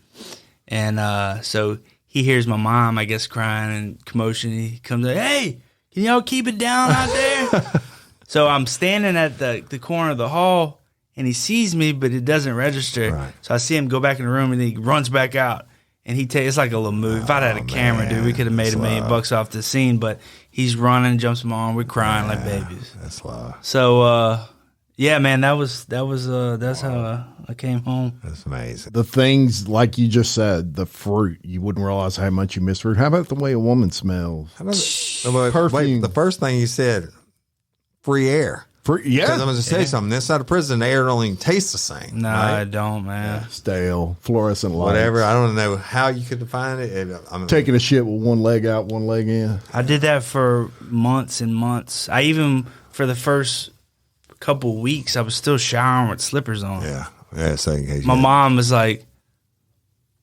and so he hears my mom, I guess, crying and commotion. He comes like, "Hey, can y'all keep it down out there?" So I'm standing at the corner of the hall, and he sees me, but it doesn't register. Right. So I see him go back in the room, and he runs back out. And it's like a little movie. If I'd had a camera, dude, we could have made $1 million off the scene. But he's running, jumps in my arm, we're crying like babies. That's love. So yeah, man, that's how I came home. That's amazing. The things, like you just said, the fruit, you wouldn't realize how much you miss fruit. How about the way a woman smells? How about Perfume. the first thing you said, free air. Yeah. Because I'm going to say something. Inside of prison, the air don't even taste the same. No, right? I don't, man. Stale, fluorescent lights. Whatever. I don't know how you could define it. Taking a shit with one leg out, one leg in. I did that for months and months. I even, for the first couple weeks, I was still showering with slippers on. Yeah. Yeah. So in case My mom was like,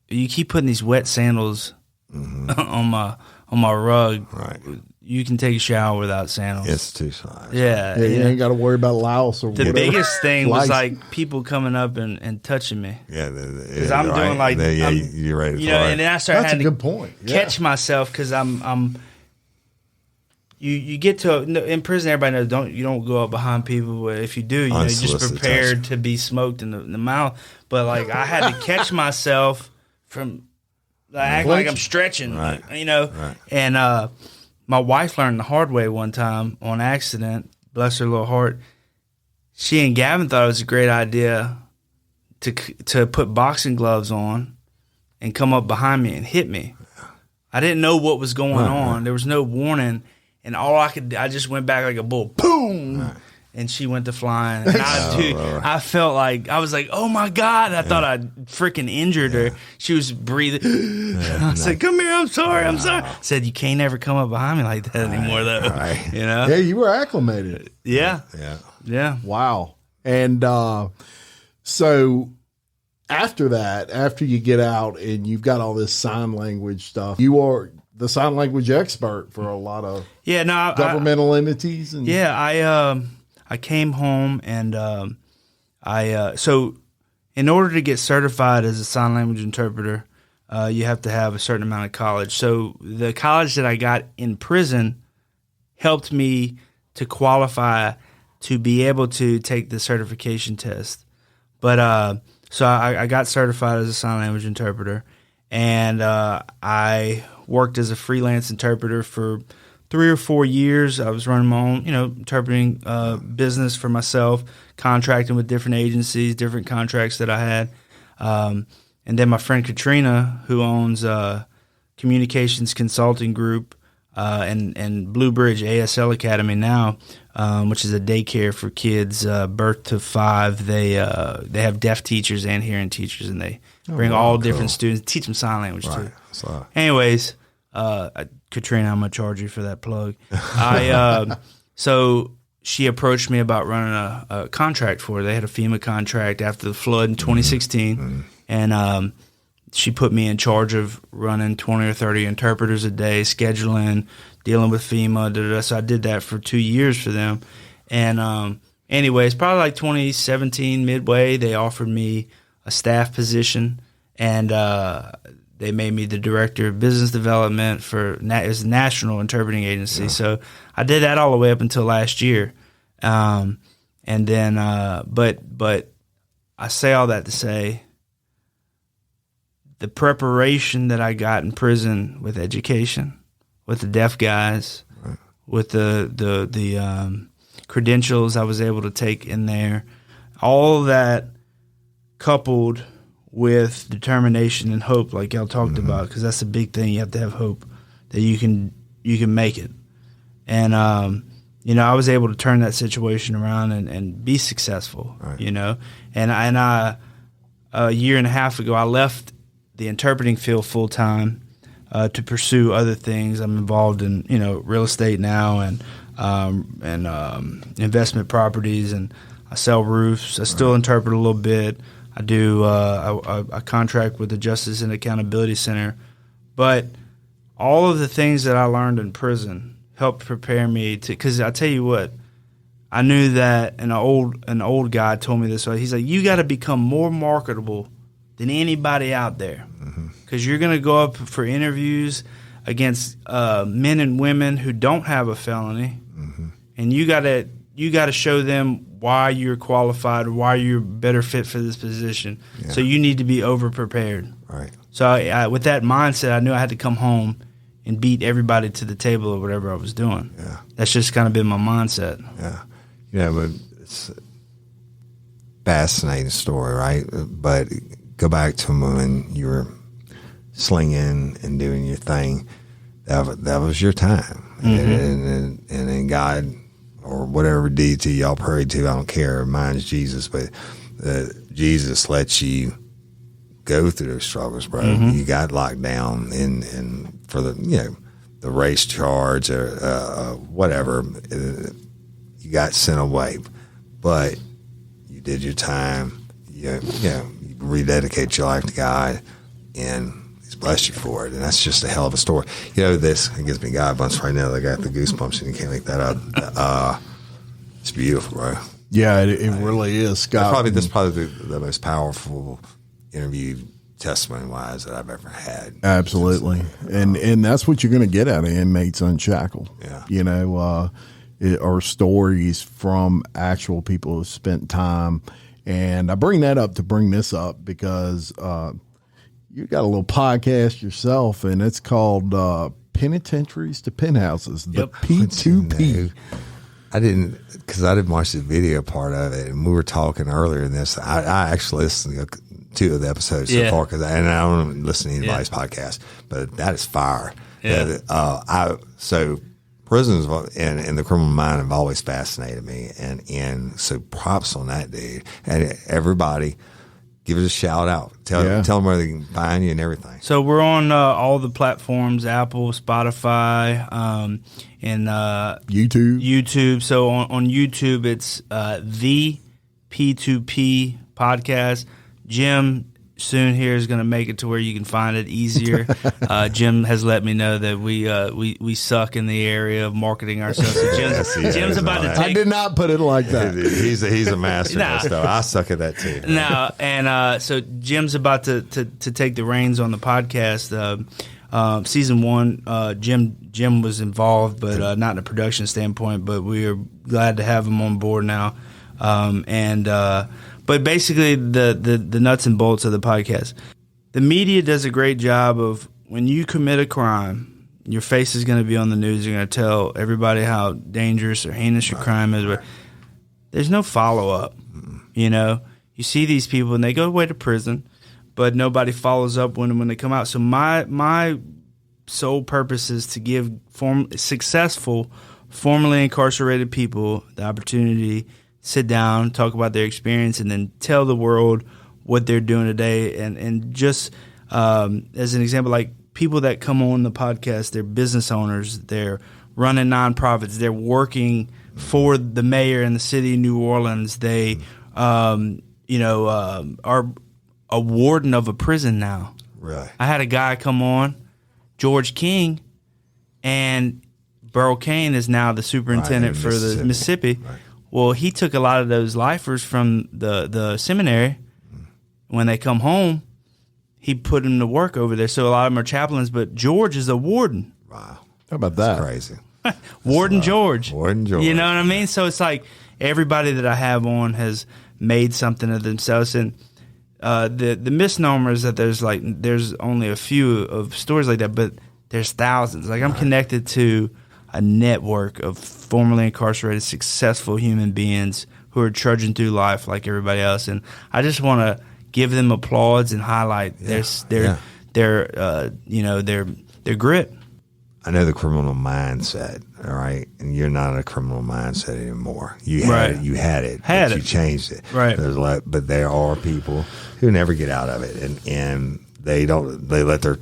"You keep putting these wet sandals on my rug. Right. You can take a shower without sandals." Institutionalized. Yeah. Yeah, you ain't got to worry about louse or The whatever. biggest thing was Lice. like people coming up and touching me. Yeah. Because I'm doing like, you're ready. and then I started That's a having good point. to catch myself because you get to in prison. Everybody knows you don't go up behind people. But if you do, you're just Unsolicited prepared to be smoked in the mouth. But like I had to catch myself from acting like I'm stretching, Right. Right. And my wife learned the hard way one time on accident. Bless her little heart. She and Gavin thought it was a great idea to put boxing gloves on and come up behind me and hit me. I didn't know what was going on. There was no warning, and I just went back like a bull. Boom! And she went to flying. And I felt like, I was like, oh my God. I thought I freaking injured her. She was breathing. I said, come here, I'm sorry. I said, you can't ever come up behind me like that anymore, though. Right. Yeah, you were acclimated. Yeah. Yeah. Yeah. Wow. And so after that, after you get out and you've got all this sign language stuff, you are the sign language expert for a lot of governmental entities. And I came home and so in order to get certified as a sign language interpreter, you have to have a certain amount of college. So the college that I got in prison helped me to qualify to be able to take the certification test. But so I got certified as a sign language interpreter, and I worked as a freelance interpreter for 3 or 4 years. I was running my own, interpreting business for myself, contracting with different agencies, different contracts that I had. And then my friend Katrina, who owns Communications Consulting Group and Blue Bridge ASL Academy now, which is a daycare for kids birth to 5. They have deaf teachers and hearing teachers, and they bring all different students, teach them sign language too. So. Anyways, Katrina, I'm gonna charge you for that plug. So she approached me about running a contract for her. They had a FEMA contract after the flood in 2016, and she put me in charge of running 20 or 30 interpreters a day, scheduling, dealing with FEMA. So I did that for 2 years for them. And anyways, probably like 2017 midway, they offered me a staff position, and they made me the director of business development for it was a national interpreting agency. Yeah. So I did that all the way up until last year. And then, but I say all that to say the preparation that I got in prison with education, with the deaf guys, right, with the credentials I was able to take in there, all that coupled with determination and hope, like y'all talked about, because that's a big thing. You have to have hope that you can make it. And I was able to turn that situation around and be successful, Right. And I a year and a half ago, I left the interpreting field full time to pursue other things. I'm involved in, real estate now and investment properties, and I sell roofs. I still interpret a little bit. I do I contract with the Justice and Accountability Center, but all of the things that I learned in prison helped prepare me to. Because I tell you what, I knew that an old guy told me this. He's like, you got to become more marketable than anybody out there, because you're going to go up for interviews against men and women who don't have a felony, and you got to show them why you're qualified, why you're better fit for this position. Yeah. So you need to be over prepared. Right. So I, with that mindset, I knew I had to come home and beat everybody to the table or whatever I was doing. Yeah. That's just kind of been my mindset. Yeah. But it's a fascinating story, right? But go back to when you were slinging and doing your thing. That was your time. And then God, or whatever deity y'all pray to, I don't care. Mine's Jesus, but Jesus lets you go through those struggles, bro. You got locked down and for the the race charge or whatever, you got sent away, but you did your time. You rededicate your life to God, and He's blessed you for it, and that's just a hell of a story. This it gives me God bumps right now. I got the goosebumps, and you can't make that up. It's beautiful, bro. Yeah, it really is, Scott. That's probably the most powerful interview, testimony wise, that I've ever had. Absolutely, and that's what you're going to get out of Inmates Unshackled. Yeah, or stories from actual people who spent time. And I bring that up to bring this up because you got a little podcast yourself, and it's called Penitentiaries to Penthouses, the P2P. I didn't watch the video part of it, and we were talking earlier in this. I actually listened to 2 of the episodes so far, and I don't listen to anybody's podcast, but that is fire. Yeah. So prisons and the criminal mind have always fascinated me, and so props on that, dude. And everybody, give us a shout out. Tell them where they can find you and everything. So we're on all the platforms: Apple, Spotify, and YouTube. So on YouTube, it's the P2P podcast. Jim soon here is going to make it to where you can find it easier. Jim has let me know that we suck in the area of marketing ourselves. So Jim's about to take. I did not put it like that. He's a master of that stuff. I suck at that too. No, and so Jim's about to take the reins on the podcast. Season 1, Jim was involved, but not in a production standpoint. But we are glad to have him on board now. But basically, the nuts and bolts of the podcast. The media does a great job of, when you commit a crime, your face is going to be on the news. You're going to tell everybody how dangerous or heinous your crime is. But there's no follow-up. You see these people, and they go away to prison, but nobody follows up when they come out. So my sole purpose is to give successful, formerly incarcerated people the opportunity sit down, talk about their experience, and then tell the world what they're doing today. And just as an example, like people that come on the podcast, they're business owners, they're running nonprofits, they're working for the mayor in the city of New Orleans. They, are a warden of a prison now. Right. I had a guy come on, George King, and Burl Cain is now the superintendent for the Mississippi. Right. Well, he took a lot of those lifers from the seminary. When they come home, he put them to work over there. So a lot of them are chaplains, but George is a warden. Wow. How about that? Crazy. Warden George. Warden George. You know what I mean? So it's like everybody that I have on has made something of themselves. And the misnomer is that there's only a few of stories like that, but there's thousands. Like I'm connected to a network of formerly incarcerated, successful human beings who are trudging through life like everybody else, and I just want to give them applause and highlight their grit. I know the criminal mindset, all right, and you're not in a criminal mindset anymore. You had it, you changed it, right? But there are people who never get out of it, and they let their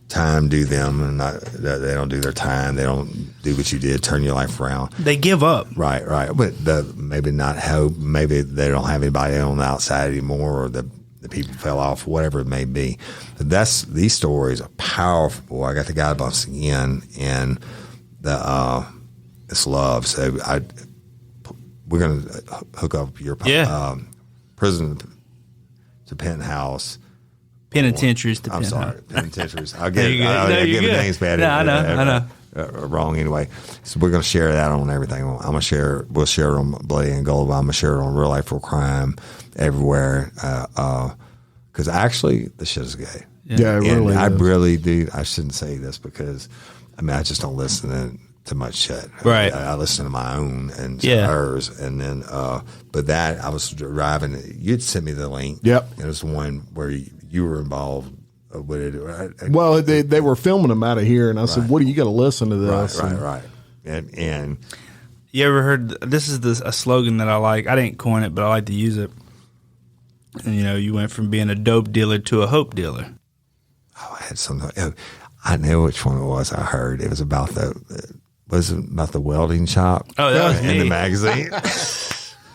time do them, and they don't do their time. They don't do what you did, turn your life around. They give up. Right. But maybe not hope. Maybe they don't have anybody on the outside anymore, or the people fell off, whatever it may be. But these stories are powerful. I got the guy busting in, and it's love. So we're going to hook up your prison to penthouse. Penitentiaries to I'm penthouse. sorry, penitentiaries. I get you're the good. names bad. No, I know. Wrong anyway. So we're going to share that on everything. We'll share it on Bloody Angola. I'm going to share it on Real Life Real Crime everywhere. Because actually, the shit is gay. Yeah, it really is. I really do. I shouldn't say this because I just don't listen to much shit. Right. I listen to my own and hers, and then but that I was driving. You'd sent me the link. Yep. And it was the one where you were involved with it. Well, they were filming them out of here, and I said, "What do you got to listen to this?" Right. And you ever heard? This is a slogan that I like. I didn't coin it, but I like to use it. And you went from being a dope dealer to a hope dealer. Oh, I had something. I know which one it was. I heard it was about the welding shop. Oh, that was in me. the magazine.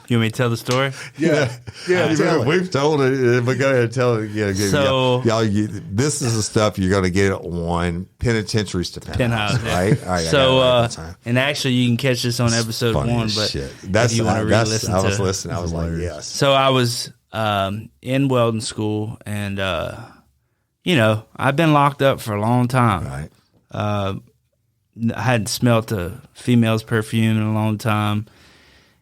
You want me to tell the story? Yeah. We've told it, but go ahead and tell it. Yeah, So, y'all, this is the stuff you're going to get on Penitentiaries to Penthouse, right? All right. So, and actually, you can catch this on episode 1, but if you want to re-listen I was listening. I was like, yes. So I was in welding school, and I've been locked up for a long time. Right. I hadn't smelt a female's perfume in a long time.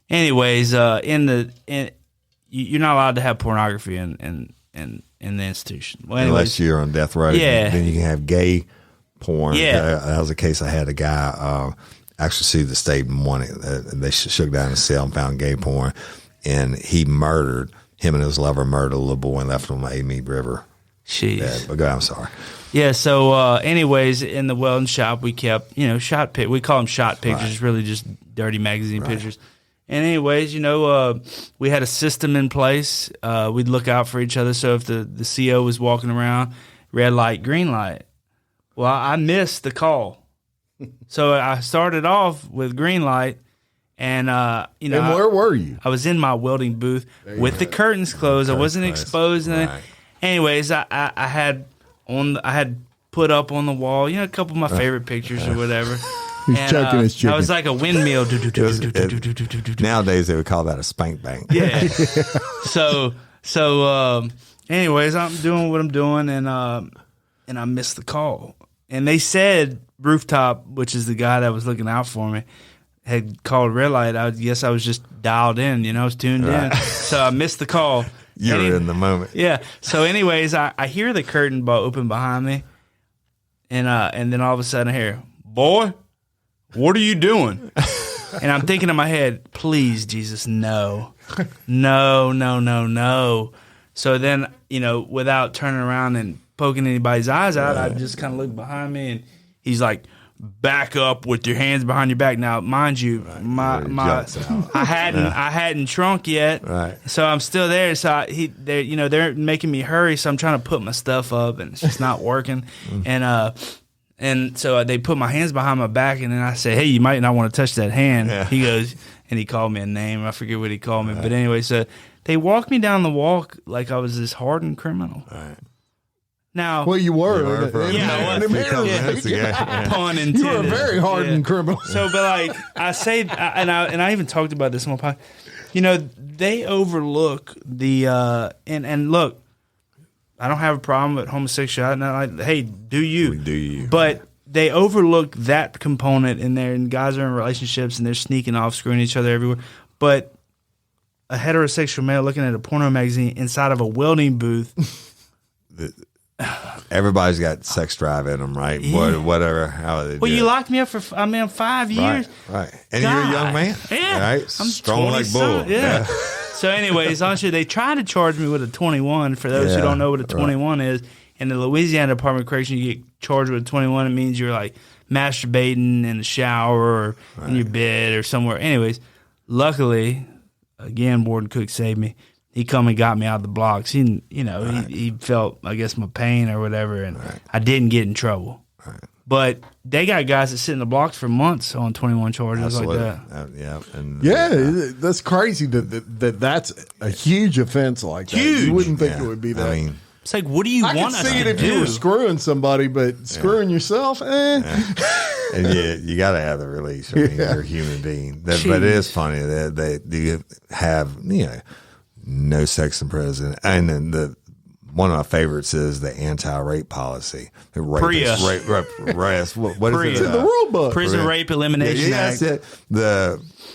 Anyways, you're not allowed to have pornography in the institution. Well, unless you're on death row. Yeah. Then you can have gay porn. Yeah. That was a case I had a guy actually sued the state and won it. They shook down his cell and found gay porn, and him and his lover murdered a little boy and left him on the Amite River. Jeez. Yeah, but I'm sorry. Yeah, so anyways, in the welding shop, we kept, shot pic. We call them shot pictures. Right. It's really just dirty magazine pictures. And anyways, we had a system in place. We'd look out for each other. So if the CO was walking around, red light, green light. Well, I missed the call. So I started off with green light. And, And where were you? I was in my welding booth with the curtains closed. I wasn't exposed. Right. Anyways, I had put up on the wall, a couple of my favorite pictures or whatever. He's choking his chicken. I was like a windmill. Nowadays, they would call that a spank bank. Yeah. So anyways, I'm doing what I'm doing, and I missed the call. And they said Rooftop, which is the guy that was looking out for me, had called red light. I guess I was just dialed in, I was tuned in. So I missed the call. You were in the moment. Yeah. So anyways, I hear the curtain open behind me, and then all of a sudden I hear, "Boy, what are you doing?" And I'm thinking in my head, "Please, Jesus, no. No. So then, without turning around and poking anybody's eyes out, I just kind of look behind me, and he's like, "Back up with your hands behind your back." Now, mind you, I hadn't shrunk yet, right? So I'm still there. So they're making me hurry. So I'm trying to put my stuff up, and it's just not working. And so they put my hands behind my back, and then I say, "Hey, you might not want to touch that hand." Yeah. He goes, and he called me a name. I forget what he called me, but anyway, so they walked me down the walk like I was this hardened criminal. Right. Now, well, you were. Pun intended. You were a very hardened criminal. So, but I say, and I even talked about this on my podcast. They overlook the and look, I don't have a problem with homosexuality. Hey, do you? Do you? But they overlook that component in there, and guys are in relationships and they're sneaking off, screwing each other everywhere. But a heterosexual male looking at a porno magazine inside of a welding booth. Everybody's got sex drive in them, right? Yeah. Whatever, how they Well, do you it. locked me up for 5 years. Right. And you're a young man. Yeah. Right? I'm strong like bull. Yeah. So anyways, honestly, they tried to charge me with a 21. For those who don't know what a 21 is, in the Louisiana Department of Correction, you get charged with a 21. It means you're like masturbating in the shower or in your bed or somewhere. Anyways, luckily, again, Warden Cook saved me. He come and got me out of the blocks. He felt, I guess, my pain or whatever, and I didn't get in trouble. Right. But they got guys that sit in the blocks for months on 21 charges like that. That's crazy that's a huge offense like that. Huge. You wouldn't think it would be that. I mean, it's like, what do you want us to do? I can see it if you were screwing somebody, but screwing yourself, And you got to have the release. I mean, you're a human being. But it is funny that they do have, no sex in prison. And then one of my favorites is the anti-rape policy. The PREA. What is it? It's in the rule book. Prison Rape Elimination Act.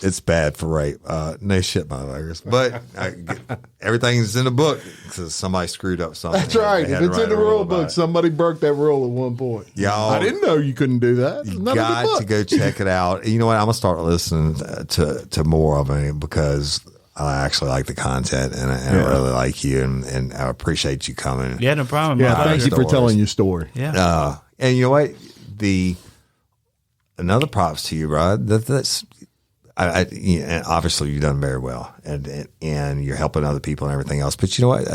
It's bad for rape. No shit, motherfuckers. But everything's in the book because somebody screwed up something. That's right. If it's in the rule book, somebody broke that rule at one point. Y'all, I didn't know you couldn't do that. You got to go check it out. You know what? I'm going to start listening to more of it because I actually like the content and I really like you and I appreciate you coming. Yeah, no problem. Yeah, thank you for telling your story. Yeah. And you know what? Another props to you, Rod. That's obviously you've done very well and you're helping other people and everything else. But you know what?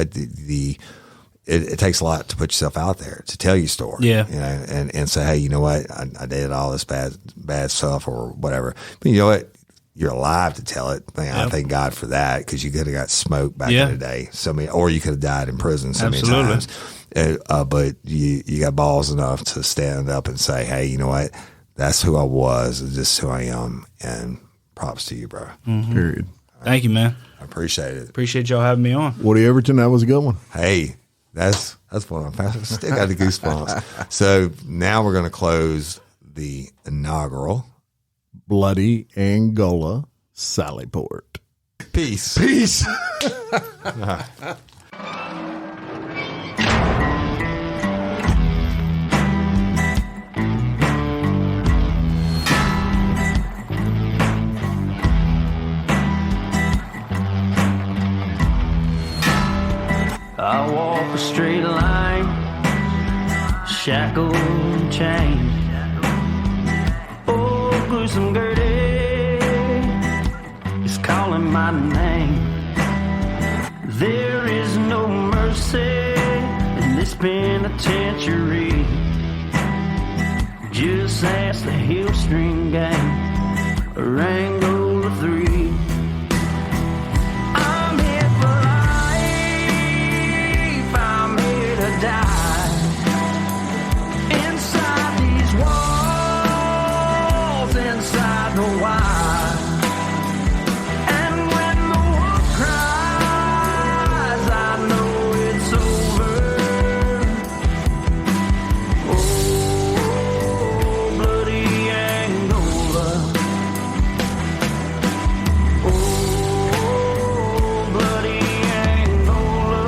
It takes a lot to put yourself out there to tell your story. Yeah. And say, hey, you know what? I did all this bad stuff or whatever. But you know what? You're alive to tell it. I thank God for that because you could have got smoked back in the day. Or you could have died in prison many times. But you got balls enough to stand up and say, hey, you know what? That's who I was. This is who I am. And props to you, bro. Mm-hmm. Period. Thank you, man. I appreciate it. Appreciate y'all having me on. Woody Overton, that was a good one. Hey, that's one of them. Still got the goosebumps. So now we're going to close the inaugural Bloody Angola Sally Port. Peace. I walk a straight line, shackled and chained. Oh, gruesome Gertie is calling my name. There is no mercy in this penitentiary. Just ask the Hill String Gang or Angola 3. I'm here for life, I'm here to die. Inside these walls, inside the wire. And when the wolf cries, I know it's over. Oh, bloody Angola. Oh, bloody Angola.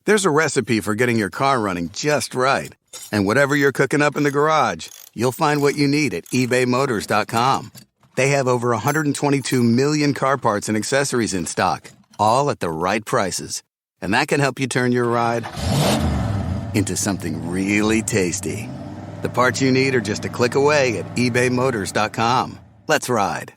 There's a recipe for getting your car running just right. And whatever you're cooking up in the garage, you'll find what you need at ebaymotors.com. They have over 122 million car parts and accessories in stock, all at the right prices. And that can help you turn your ride into something really tasty. The parts you need are just a click away at ebaymotors.com. Let's ride.